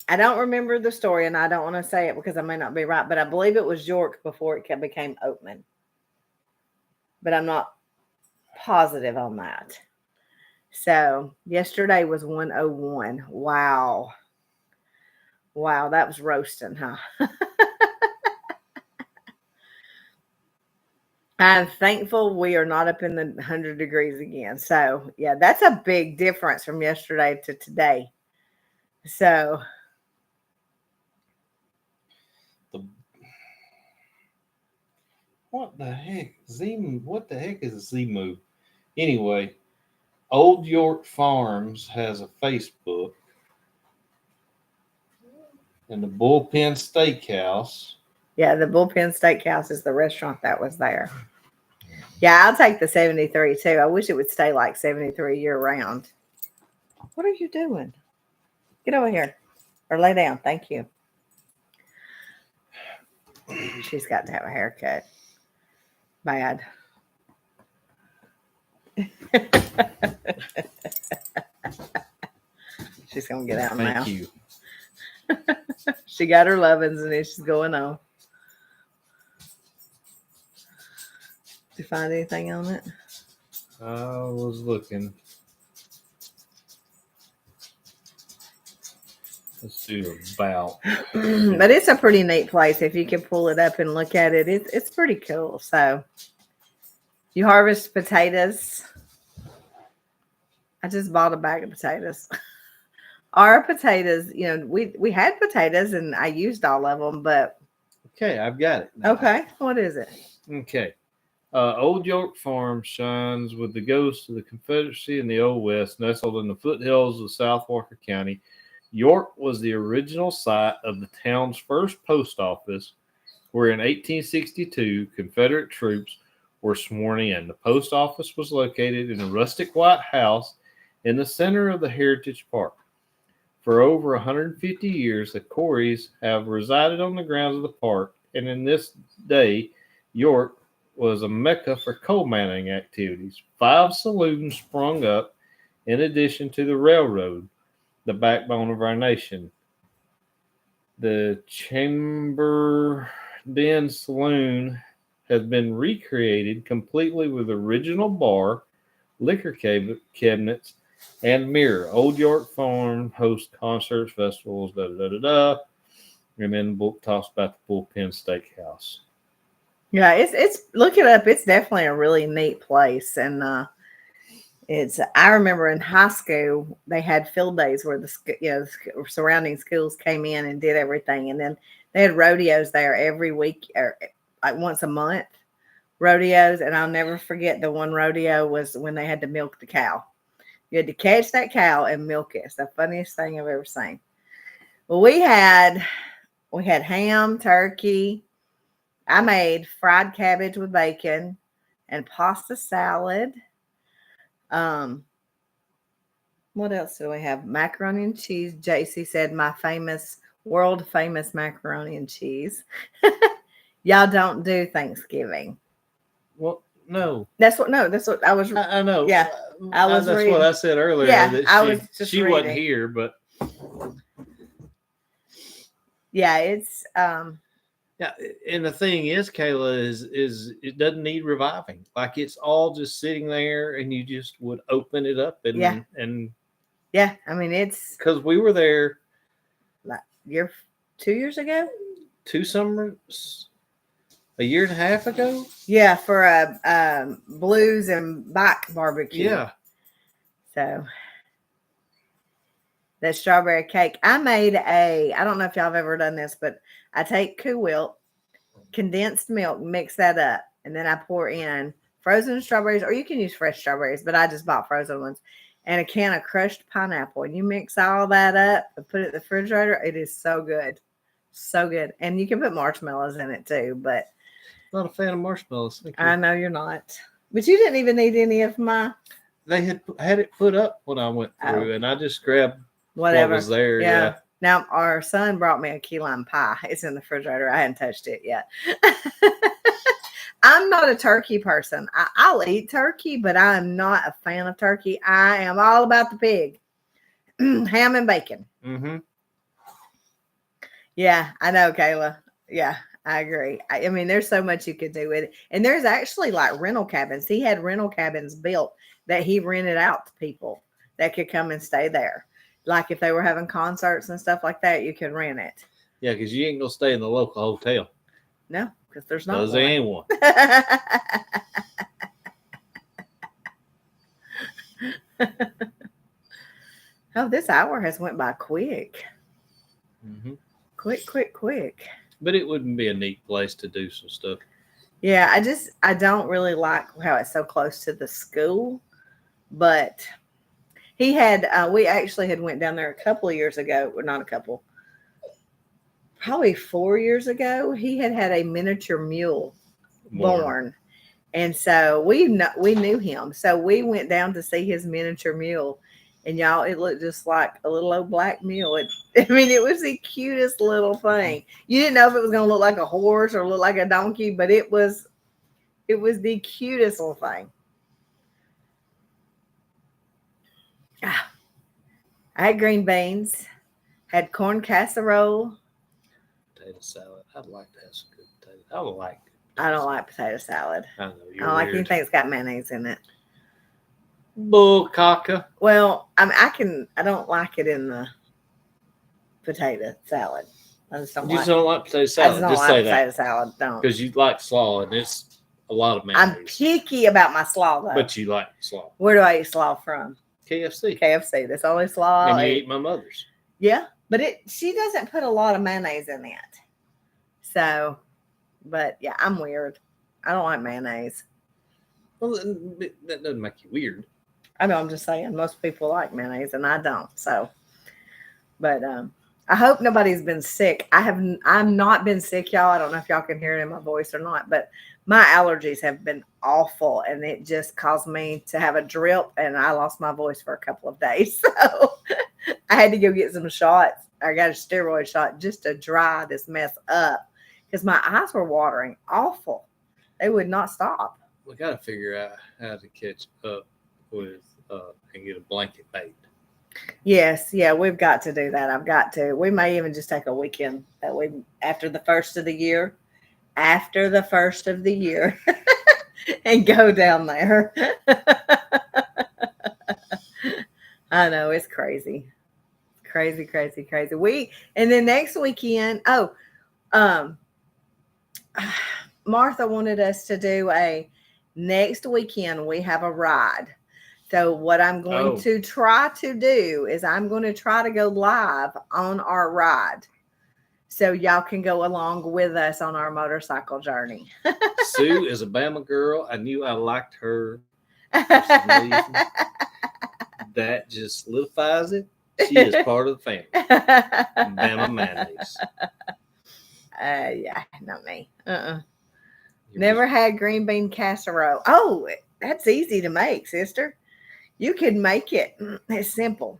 I don't remember the story, and I don't want to say it because I may not be right, but I believe it was York before it became Oatman. But I'm not positive on that. So yesterday was 101. Wow, that was roasting, huh? I'm thankful we are not up in the 100 degrees again. So yeah, that's a big difference from yesterday to today. So what the heck? What the heck is a Z-Move? Anyway, Old York Farms has a Facebook. And the Bullpen Steakhouse. Yeah, the Bullpen Steakhouse is the restaurant that was there. Yeah, I'll take the 73 too. I wish it would stay like 73 year round. What are you doing? Get over here or lay down. Thank you. She's got to have a haircut. Bad. She's going to get out now. Thank you. She got her lovin's and she's going on. Did you find anything on it? I was looking. Let's do about. But it's a pretty neat place. If you can pull it up and look at it, it's pretty cool. So you harvest potatoes. I just bought a bag of potatoes. Our potatoes, we had potatoes and I used all of them, but. Okay, I've got it now. Okay, what is it? Okay. Old York Farm shines with the ghosts of the Confederacy in the Old West, nestled in the foothills of South Walker County. York was the original site of the town's first post office, where in 1862 Confederate troops were sworn in. The post office was located in a rustic white house in the center of the Heritage Park. For over 150 years, the Corys have resided on the grounds of the park, and in this day, York was a mecca for coal mining activities. 5 saloons sprung up, in addition to the railroad, the backbone of our nation. The Chamber Ben's Saloon has been recreated completely with original bar, liquor cabinets, and mirror. Old York Farm hosts concerts, festivals, da da da da da. And then the book talks about the Bullpen Steakhouse. Yeah, it's look it up. It's definitely a really neat place, and it's. I remember in high school they had field days where the surrounding schools came in and did everything, and then they had rodeos there every week or like once a month. Rodeos, and I'll never forget the one rodeo was when they had to milk the cow. You had to catch that cow and milk it. It's the funniest thing I've ever seen. Well, we had ham, turkey. I made fried cabbage with bacon and pasta salad. Um, what else do we have? Macaroni and cheese. JC said my world famous macaroni and cheese. Y'all don't do Thanksgiving. Well, no. That's what I was. I know. Yeah, that's reading. what I said earlier. Yeah, that I was just she wasn't reading. here, but yeah, it's yeah. And the thing is, Kayla, is it doesn't need reviving. Like it's all just sitting there, and you just would open it up and yeah. I mean, it's because we were there like 2 years ago. 2 summers, a year and a half ago. Yeah, for a blues and bike barbecue. Yeah. So that strawberry cake. I don't know if y'all have ever done this, but I take Cool Whip, condensed milk, mix that up, and then I pour in frozen strawberries, or you can use fresh strawberries, but I just bought frozen ones, and a can of crushed pineapple. And you mix all that up and put it in the refrigerator. It is so good. So good. And you can put marshmallows in it too, but not a fan of marshmallows. I know you're not. But you didn't even need any of my. They had it put up when I went through, and I just grabbed whatever what was there. Yeah. Now our son brought me a key lime pie. It's in the refrigerator. I hadn't touched it yet. I'm not a turkey person. I'll eat turkey, but I'm not a fan of turkey. I am all about the pig, ham and bacon. Mm-hmm. Yeah, I know, Kayla. Yeah, I agree. I mean, there's so much you could do with it. And there's actually like rental cabins. He had rental cabins built that he rented out to people that could come and stay there. Like if they were having concerts and stuff like that, you could rent it. Yeah, because you ain't going to stay in the local hotel. No, because there's not one. Because there ain't one. Oh, this hour has went by quick. Mm-hmm. Quick. But it wouldn't be a neat place to do some stuff. Yeah, I don't really like how it's so close to the school. But we actually had went down there a couple of years ago. Well, not a couple. Probably 4 years ago. He had a miniature mule born. And so we knew him. So we went down to see his miniature mule. And y'all, it looked just like a little old black mule. It was the cutest little thing. You didn't know if it was going to look like a horse or look like a donkey, but it was the cutest little thing. I had green beans, had corn casserole. Potato salad. I'd like to have some good potatoes. I don't like potato salad. I know I don't like anything that's got mayonnaise in it. Bull caca. Well, I don't like it in the potato salad. I just don't don't like potato salad. I just don't just like say potato that. salad. Don't. Because you like slaw, and it's a lot of mayonnaise. I'm picky about my slaw, though. But you like slaw. Where do I eat slaw from? KFC. KFC. That's only slaw. And you eat my mother's. Yeah, but she doesn't put a lot of mayonnaise in it. So, but yeah, I'm weird. I don't like mayonnaise. Well, that doesn't make you weird. I know, I'm just saying most people like mayonnaise and I don't. So, but I hope nobody's been sick. I've not been sick, y'all. I don't know if y'all can hear it in my voice or not, but my allergies have been awful and it just caused me to have a drip and I lost my voice for a couple of days. So I had to go get some shots. I got a steroid shot just to dry this mess up because my eyes were watering awful. They would not stop. We got to figure out how to catch up with and get a blanket made. Yes, yeah, we've got to do that. I've got to. We may even just take a weekend after the first of the year after the first of the year and go down there. I know, it's crazy. Crazy, crazy, crazy. And then next weekend, um, Martha wanted us to do next weekend we have a ride. So what I'm going to try to do is I'm going to try to go live on our ride. So y'all can go along with us on our motorcycle journey. Sue is a Bama girl. I knew I liked her for some reason. That just solidifies it. She is part of the family. Bama mayonnaise. Yeah, not me. Never had green bean casserole. Oh, that's easy to make, sister. You can make it. It's simple.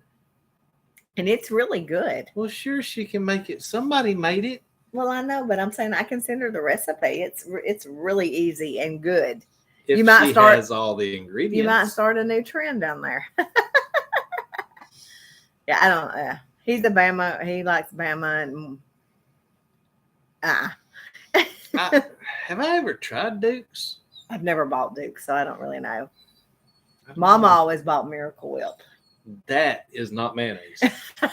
And it's really good. Well, sure, she can make it. Somebody made it. Well, I know, but I'm saying I can send her the recipe. It's really easy and good. If she has all the ingredients. You might start a new trend down there. Yeah, I don't. He's a Bama. He likes Bama and. Have I ever tried Duke's? I've never bought Duke's, so I don't really know. Mama always bought Miracle Whip. That is not mayonnaise.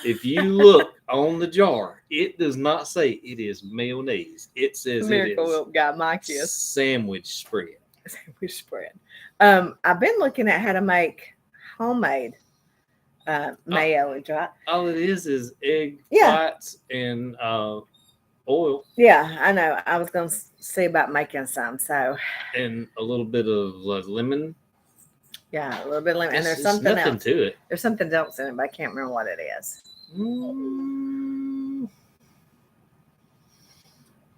If you look on the jar, it does not say it is mayonnaise. It says Miracle it is Whip got my kiss. Sandwich spread. Sandwich spread. I've been looking at how to make homemade mayo. All it is egg whites and oil. Yeah, I know. I was going to see about making some. So and a little bit of lemon. Yeah, a little bit of lemon. And there's something else to it. There's something else in it, but I can't remember what it is.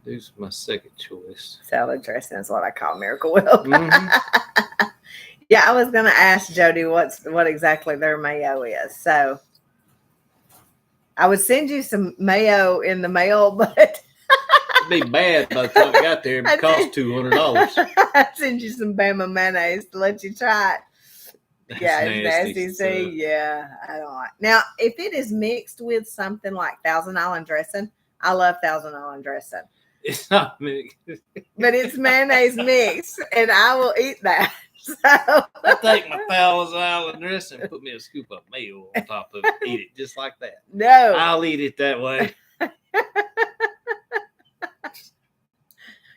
This is my second choice. Salad dressing is what I call Miracle Whip. Mm-hmm. Yeah, I was going to ask Jody what exactly their mayo is. So I would send you some mayo in the mail, but it'd be bad by the time I got there. It would cost $200. I'd send you some Bama mayonnaise to let you try it. That's it's nasty. See, yeah, I don't like. Now, if it is mixed with something like Thousand Island dressing, I love Thousand Island dressing. It's not mixed, but it's mayonnaise mixed, and I will eat that. So I take my Thousand Island dressing and put me a scoop of mayo on top of it. Eat it just like that. No, I'll eat it that way.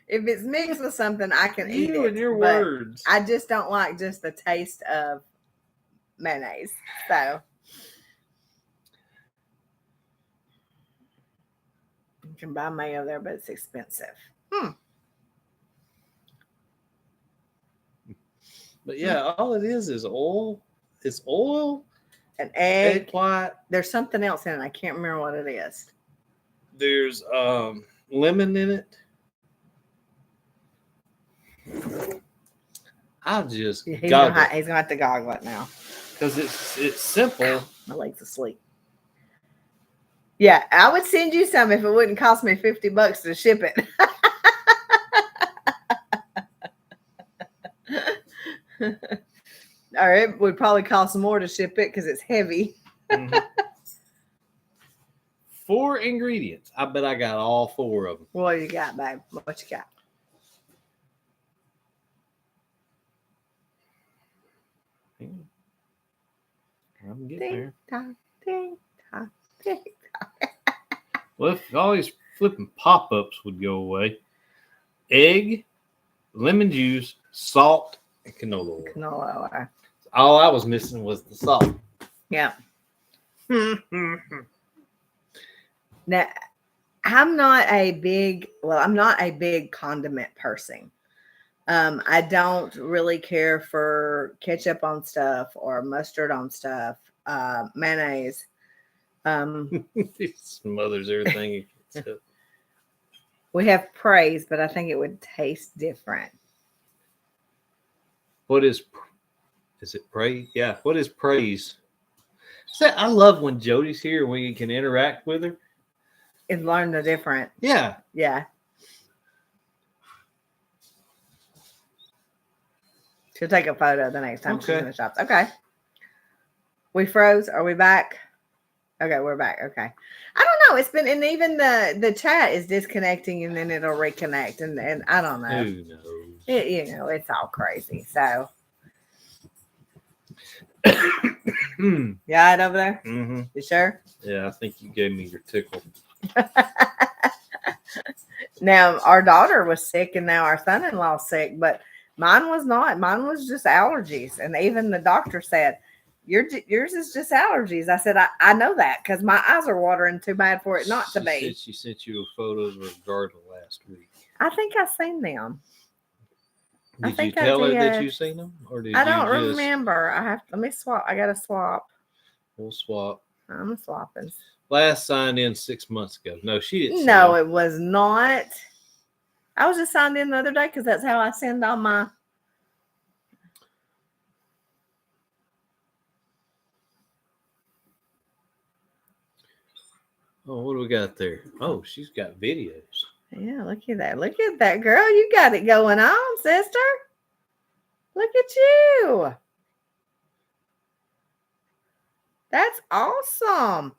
If it's mixed with something, I can eat it. You and your words. I just don't like just the taste of mayonnaise. So you can buy mayo there, but it's expensive. But yeah, all it is oil. It's oil, an egg white. There's something else in it. I can't remember what it is. There's lemon in it. I'll just he's gonna have to goggle it now because it's simple. My leg's asleep. Yeah, I would send you some if it wouldn't cost me $50 to ship it. Or it would probably cost more to ship it because it's heavy. Mm-hmm. 4 ingredients. I bet I got all 4 of them. What you got, babe? What you got? I'm getting there. Ding, dong, ding, dong. Well, if all these flipping pop-ups would go away, egg, lemon juice, salt, and canola oil. Canola oil. All I was missing was the salt. Yeah. Now, I'm not a big condiment person. I don't really care for ketchup on stuff or mustard on stuff, mayonnaise. It smothers everything. We have praise, but I think it would taste different. What is it praise? Yeah. What is praise? I love when Jody's here and we can interact with her. And learn the different. Yeah. Yeah. She'll take a photo the next time she's in the shops. Okay. We froze. Are we back? Okay, we're back. Okay. I don't know. It's been, and even the chat is disconnecting and then it'll reconnect. And I don't know. Who knows? It's all crazy. So, Hmm. yeah, right over there. Mm-hmm. You sure? Yeah, I think you gave me your tickle. Now, our daughter was sick and now our son in law's sick, but mine was not. Mine was just allergies. And even the doctor said, yours is just allergies. I said, I know that because my eyes are watering too bad for it not to be. She sent you photos of her garden last week. I think I've seen them. Did you tell her that you seen them, or did I don't you just? remember. Let me swap. I got to swap. We'll swap. I'm swapping. Last signed in 6 months ago. No, she didn't. No, it was not. I was just signed in the other day because that's how I send all my. Oh, what do we got there? Oh, she's got videos. Yeah, look at that. Look at that, girl. You got it going on, sister. Look at you. That's awesome.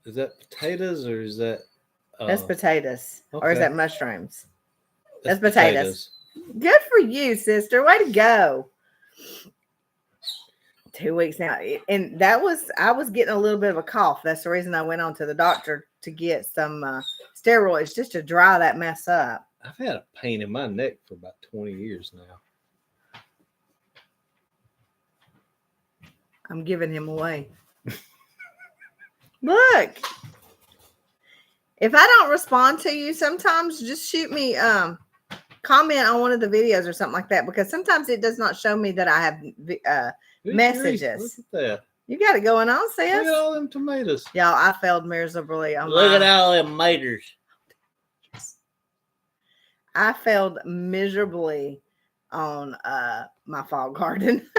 Is that potatoes or is that? That's potatoes. Okay. Or is that mushrooms? That's potatoes. Good for you, sister. Way to go. 2 weeks now. And I was getting a little bit of a cough. That's the reason I went on to the doctor to get some steroids just to dry that mess up. I've had a pain in my neck for about 20 years now. I'm giving him away. Look. If I don't respond to you, sometimes just shoot me comment on one of the videos or something like that, because sometimes it does not show me that I have messages. Look at that. You got it going on, sis. Look at all them tomatoes. Y'all, I failed miserably on Look at all them maters. I failed miserably on my fall garden.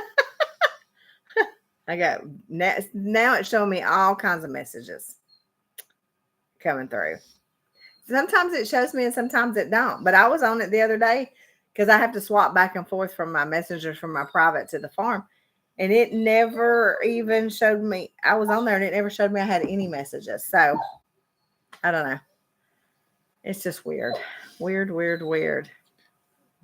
I got now it's showing me all kinds of messages coming through. Sometimes it shows me and sometimes it don't. But I was on it the other day because I have to swap back and forth from my messengers from my private to the farm. And it never even showed me. I was on there and it never showed me I had any messages. So I don't know. It's just weird. Weird.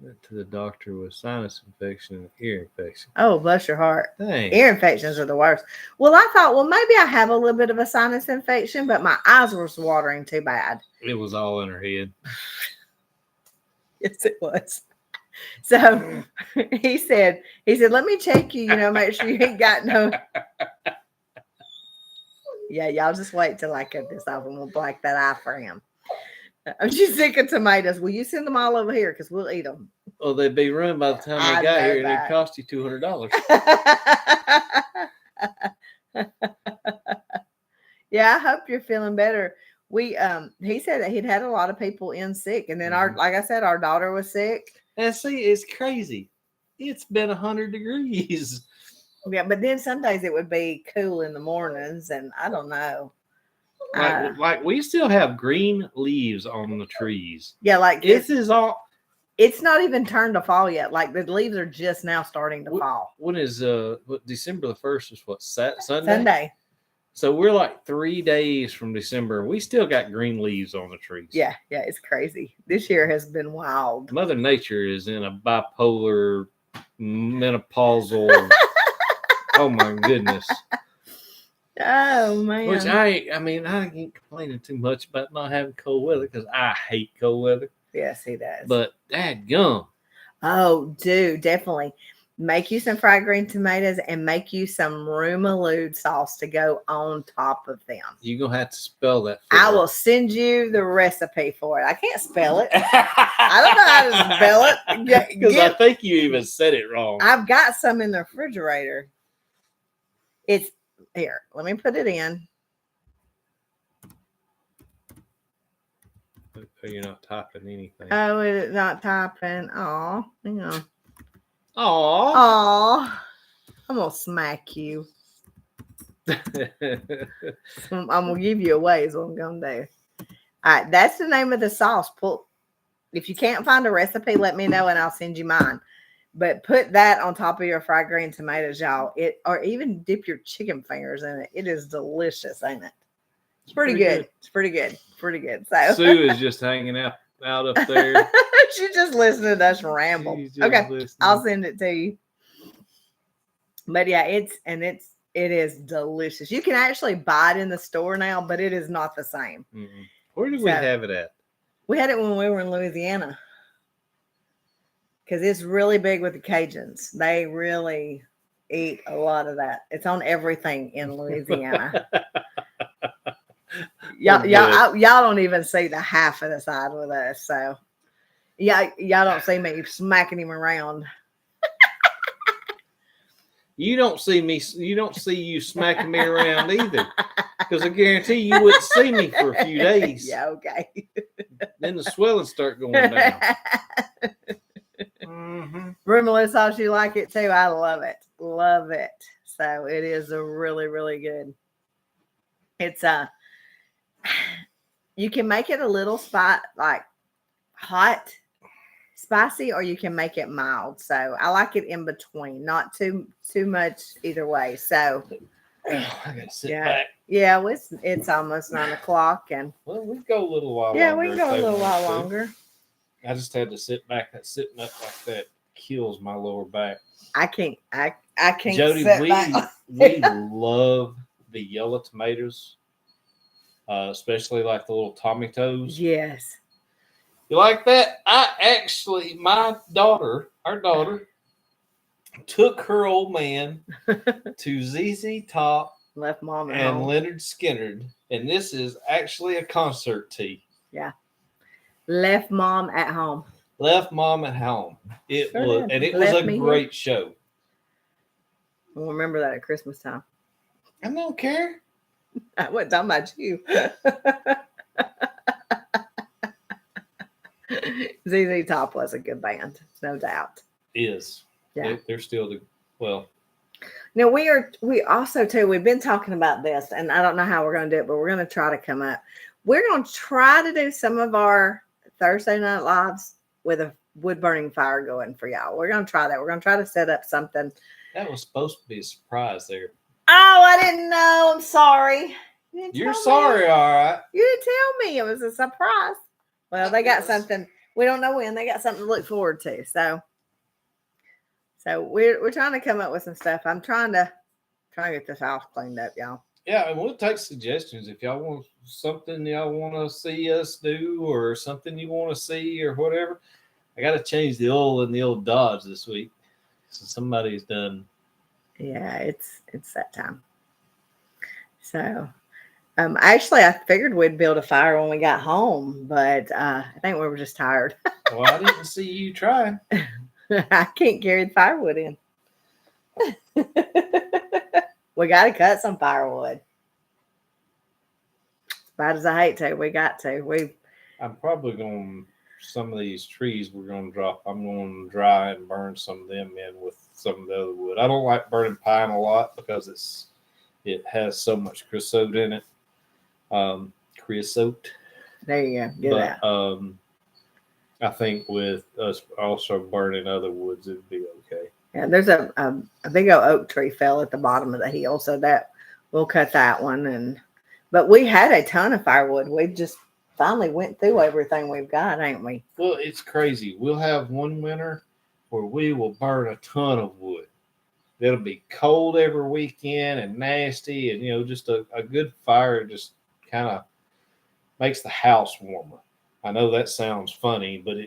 Went to the doctor with sinus infection and ear infection. Oh, bless your heart. Dang. Ear infections are the worst. Well, I thought, maybe I have a little bit of a sinus infection, but my eyes were watering too bad. It was all in her head. Yes, it was. So he said, let me check you, make sure you ain't got no. Yeah, y'all just wait till I cut this off and we'll black that eye for him. I'm just sick of tomatoes. Will you send them all over here? Because we'll eat them. Well, they'd be ruined by the time they got here, and it'd cost you $200. Yeah, I hope you're feeling better. He said that he'd had a lot of people in sick, and then like I said, our daughter was sick. And see, it's crazy. It's been 100 degrees. Yeah, but then some days it would be cool in the mornings, and I don't know. Like we still have green leaves on the trees. Yeah, like this is all. It's not even turned to fall yet. Like the leaves are just now starting to fall. When is December the 1st is what, Sunday? Sunday. So we're like 3 days from December. We still got green leaves on the trees. Yeah, it's crazy. This year has been wild. Mother Nature is in a bipolar, menopausal. Oh my goodness. Oh man. Which I ain't complaining too much about not having cold weather because I hate cold weather. Yes, he does. But dadgum. Oh, dude, definitely. Make you some fried green tomatoes and make you some Rumalud sauce to go on top of them. You're going to have to spell that for I will send you the recipe for it. I can't spell it. I don't know how to spell it. Because I think you even said it wrong. I've got some in the refrigerator. It's here. Let me put it in. You're not typing anything. Oh, it's not typing. Oh, hang on. Aw. I'm going to smack you. I'm going to give you away is what I'm going to do. All right. That's the name of the sauce. If you can't find a recipe, let me know and I'll send you mine. But put that on top of your fried green tomatoes, y'all. Or even dip your chicken fingers in it. It is delicious, ain't it? It's pretty good. It's pretty good. Pretty good. So Sue is just hanging out up there. She's just listening to us ramble. Okay, listening. I'll send it to you. But yeah, it is delicious. You can actually buy it in the store now, but it is not the same. Mm-hmm. Where did we have it at? We had it when we were in Louisiana. Because it's really big with the Cajuns. They really eat a lot of that. It's on everything in Louisiana. Y'all don't even see the half of the side with us. So y'all don't see me smacking him around. You don't see me. You don't see you smacking me around either. Because I guarantee you wouldn't see me for a few days. Yeah, okay. Then the swelling start going down. Mm-hmm. Rumorless sauce, you like it too. I love it. Love it. So it is a really, really good. It's you can make it a little like hot, spicy, or you can make it mild. So I like it in between, not too much either way. So I gotta sit back. Yeah, it's almost 9 o'clock, and well, we go a little while. Yeah, we can go a little while longer. I just had to sit back. That sitting up like that kills my lower back. I can't. Jody, sit back. we love the yellow tomatoes, especially like the little Tommy toes. Yes. You like that? Our daughter, took her old man to ZZ Top, left mom and home. Leonard Skinner, and this is actually a concert tee. Yeah. Left mom at home. Left mom at home. It was a great show. We'll remember that at Christmas time. I don't care. I wasn't talking about you. ZZ Top was a good band, no doubt. Is. Yeah. They're still well. Now we also too, we've been talking about this, and I don't know how we're going to do it, but we're going to try to come up. We're going to try to do some of our Thursday night lives with a wood burning fire going for y'all. We're going to try that. We're going to try to set up something. That was supposed to be a surprise there. Oh, I didn't know. I'm sorry. You're sorry, all right. You didn't tell me. It was a surprise. Well, they got something. We don't know when. They got something to look forward to. So we're trying to come up with some stuff. I'm trying to get this house cleaned up, y'all. Yeah, and we'll take suggestions if y'all want something y'all want to see us do, or something you want to see, or whatever. I got to change the oil in the old Dodge this week, so somebody's done. Yeah, it's that time. So, actually, I figured we'd build a fire when we got home, but I think we were just tired. Well, I didn't see you try. I can't carry the firewood in. We got to cut some firewood. As bad as I hate to, we got to. I'm probably going some of these trees we're going to drop. I'm going to dry and burn some of them in with some of the other wood. I don't like burning pine a lot because it has so much creosote in it. Creosote. There you go. Get that. I think with us also burning other woods, it'd be okay. Yeah, there's a big old oak tree fell at the bottom of the hill, so that we'll cut that one. But we had a ton of firewood. We just finally went through everything we've got, ain't we? Well, it's crazy. We'll have one winter where we will burn a ton of wood. It'll be cold every weekend and nasty, and just a good fire just kind of makes the house warmer. I know that sounds funny, but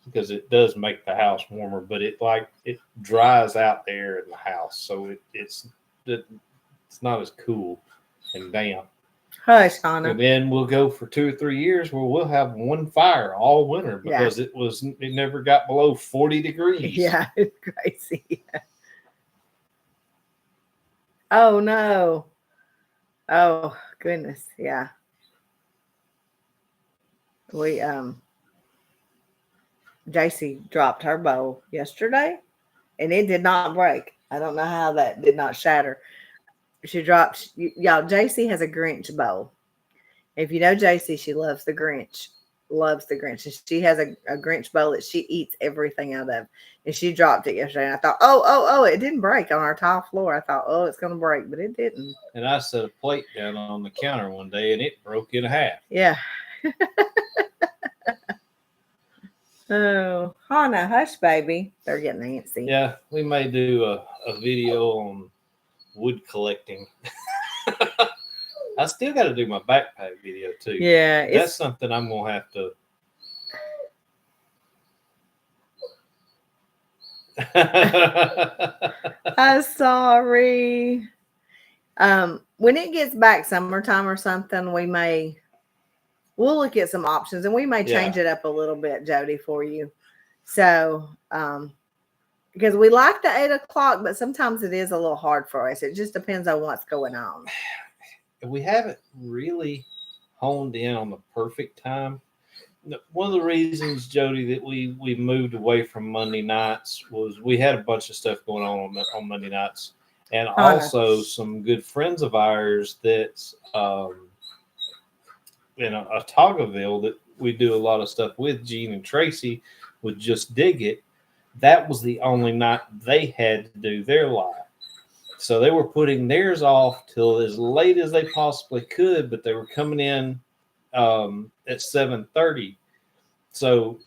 because it does make the house warmer, but it dries out there in the house, so it's not as cool and damp. Hush, Hannah. And then we'll go for 2 or 3 years where we'll have one fire all winter because it never got below 40 degrees. Yeah, it's crazy. Oh no. Oh goodness, yeah. We JC dropped her bowl yesterday and it did not break. I don't know how that did not shatter. She dropped, y'all, JC has a Grinch bowl. If you know JC, she loves the Grinch. loves the Grinch. And she has a Grinch bowl that she eats everything out of. And she dropped it yesterday. And I thought, oh, it didn't break on our tile floor. I thought, oh, it's going to break, but it didn't. And I set a plate down on the counter one day and it broke in half. Yeah. Oh, Hannah, hush, baby. They're getting antsy. Yeah, we may do a video on wood collecting. I still got to do my backpack video too. Yeah. That's something I'm going to have to. I'm sorry. When it gets back summertime or something, we'll look at some options and we may change it up a little bit, Jody, for you. So, because we like the 8 o'clock, but sometimes it is a little hard for us. It just depends on what's going on. We haven't really honed in on the perfect time. One of the reasons, Jody, that we moved away from Monday nights was we had a bunch of stuff going on Monday nights. And also some good friends of ours that's in Ottauguaville that we do a lot of stuff with, Gene and Tracy, would just dig it. That was the only night they had to do their live. So they were putting theirs off till as late as they possibly could, but they were coming in at 7:30. So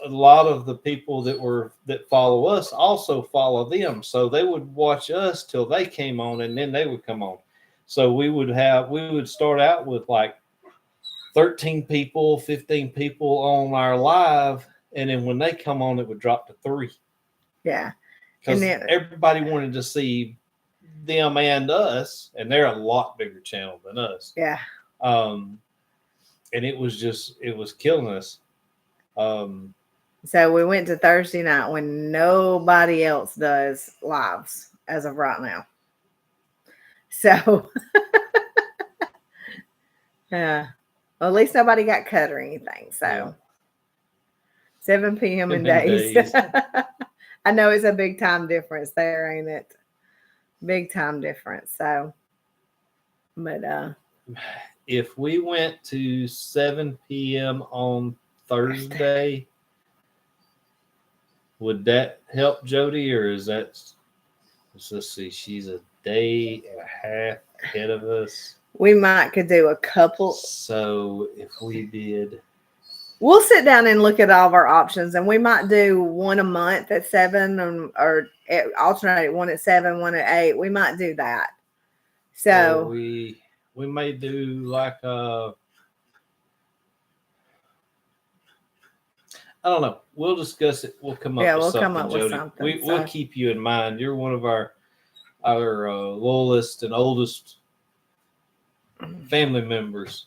a lot of the people that follow us also follow them. So they would watch us till they came on and then they would come on. So we would start out with like 13 people, 15 people on our live. And then when they come on, it would drop to 3. Yeah. Because everybody wanted to see them and us, and they're a lot bigger channel than us. Yeah. And it was killing us. So we went to Thursday night when nobody else does lives as of right now. So, yeah. Well, at least nobody got cut or anything. So, yeah. 7 p.m. in days. I know it's a big time difference there, ain't it? Big time difference. So, but if we went to 7 p.m. on Thursday, would that help Jody, or is that? Let's see. She's a day and a half ahead of us. We could do a couple. So if we did, we'll sit down and look at all of our options, and we might do one a month at 7, or alternate one at 7, one at 8. We might do that. So we may do like I don't know. We'll discuss it. We'll come up with something. Come up with something. We'll keep you in mind. You're one of our loyalist and oldest family members.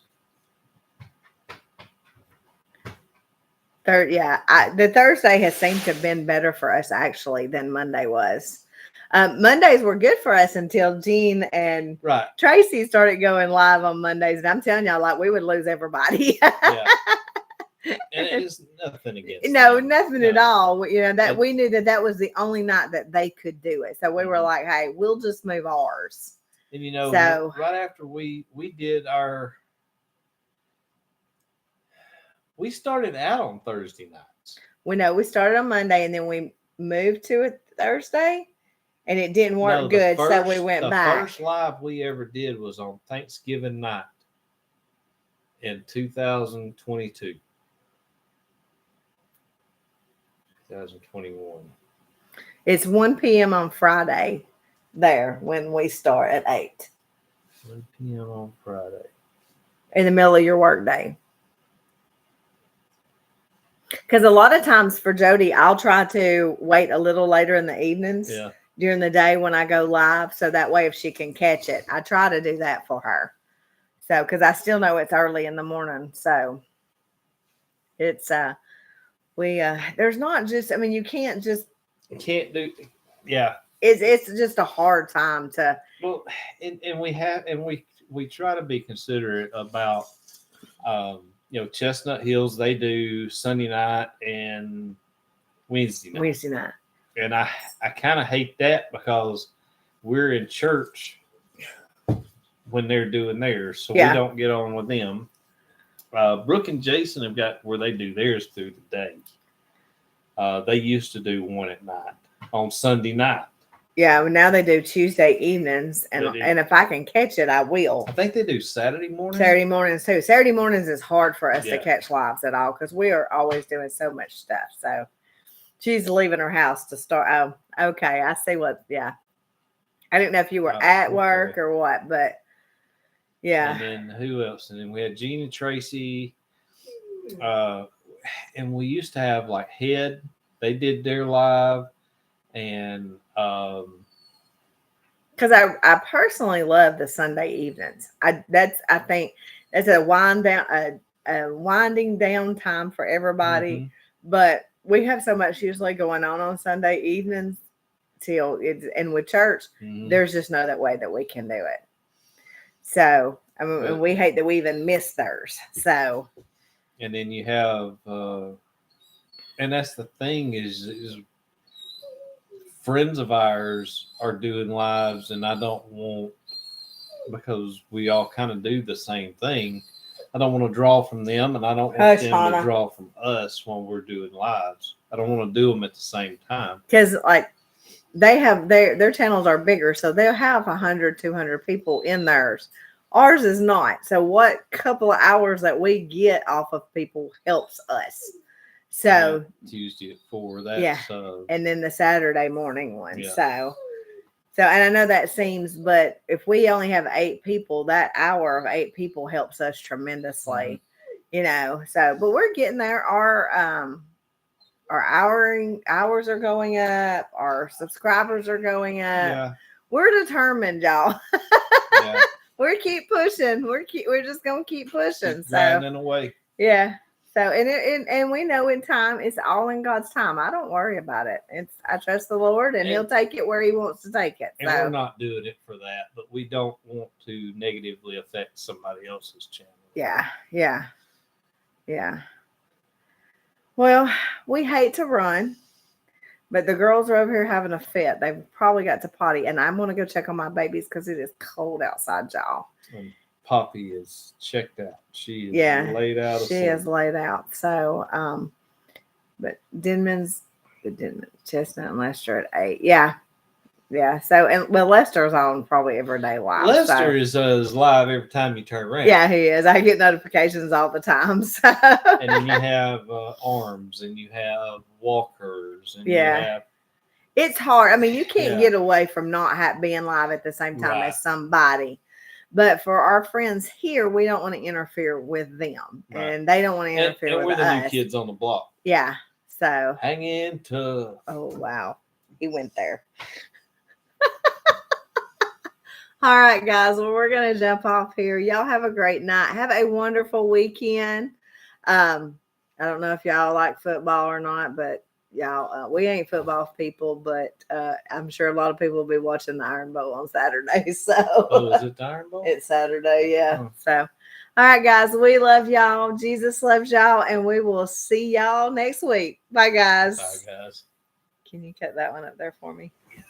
The Thursday has seemed to have been better for us actually than Monday was. Mondays were good for us until Gene and Tracy started going live on Mondays, and I'm telling y'all, like, we would lose everybody. Yeah. And it's nothing against nothing at all. You know, that we knew that was the only night that they could do it. So we were like, hey, we'll just move ours. And right after we did we started out on Thursday nights. We started on Monday and then we moved to a Thursday and it didn't work good. So we went back. The first live we ever did was on Thanksgiving night in 2022. 2021. It's 1 p.m. on Friday there when we start at 8. 1 p.m. on Friday. In the middle of your work day. Because a lot of times for Jody, I'll try to wait a little later in the evenings during the day when I go live. So that way, if she can catch it, I try to do that for her. So, because I still know it's early in the morning. So it's, there's not just, I mean, you can't do, yeah. It's just a hard time to. Well, and we try to be considerate about, Chestnut Hills, they do Sunday night and Wednesday night. And I kind of hate that because we're in church when they're doing theirs. So we don't get on with them. Brooke and Jason have got where they do theirs through the day. They used to do one at night on Sunday night. Yeah, well, now they do Tuesday evenings, and if I can catch it, I will. I think they do Saturday morning. Saturday mornings too. Saturday mornings is hard for us Yeah. to catch lives at all because we are always doing so much stuff. So she's leaving her house to start. Oh, okay. I see what. Yeah, I didn't know if you were at work or what, but yeah. And then who else? And then we had Gene and Tracy. And we used to have like Head. They did their live, and because I personally love the Sunday evenings. I think that's a winding down time for everybody. Mm-hmm. But we have so much usually going on Sunday evenings till it's, and with church, mm-hmm. there's just no that way that we can do it. So I mean, and we hate that we even miss theirs. So, and then you have, and that's the thing is friends of ours are doing lives, and I don't want, because we all kind of do the same thing, I don't want to draw from them, and I don't want them to draw from us when we're doing lives. I don't want to do them at the same time. Because like they have their channels are bigger, so they'll have 100, 200 people in theirs. Ours is not. So what couple of hours that we get off of people helps us. So Tuesday at 4. That's, yeah, and then the Saturday morning one. Yeah. So, and I know that seems, but if we only have 8 people, that hour of 8 people helps us tremendously. Mm-hmm. So, but we're getting there. Our hours are going up. Our subscribers are going up. Yeah. We're determined, y'all. Yeah. We keep pushing. We're just gonna keep pushing. Keep grinding away. Yeah. So and we know in time, it's all in God's time. I don't worry about it. I trust the Lord, and He'll take it where He wants to take it. And we're not doing it for that, but we don't want to negatively affect somebody else's channel. Yeah. Well, we hate to run, but the girls are over here having a fit. They've probably got to potty, and I'm going to go check on my babies because it is cold outside, y'all. Poppy is checked out. She is laid out. She is laid out. So, but Denman's Chestnut and Lester at 8. Yeah. So, Lester's on probably every day live. Lester is live every time you turn around. Yeah, he is. I get notifications all the time. So. And then you have arms, and you have walkers, and you have. It's hard. I mean, you can't get away from not being live at the same time as somebody. But for our friends here, we don't want to interfere with them, and they don't want to interfere with us. And we're the new kids on the block. Yeah. So hang in tough. Oh wow, he went there. All right, guys. Well, we're gonna jump off here. Y'all have a great night. Have a wonderful weekend. I don't know if y'all like football or not, but y'all, we ain't football people, but I'm sure a lot of people will be watching the Iron Bowl on Saturday. So, is it the Iron Bowl? It's Saturday, yeah. Oh. So, all right, guys, we love y'all. Jesus loves y'all, and we will see y'all next week. Bye, guys. Bye, guys. Can you cut that one up there for me? Yeah.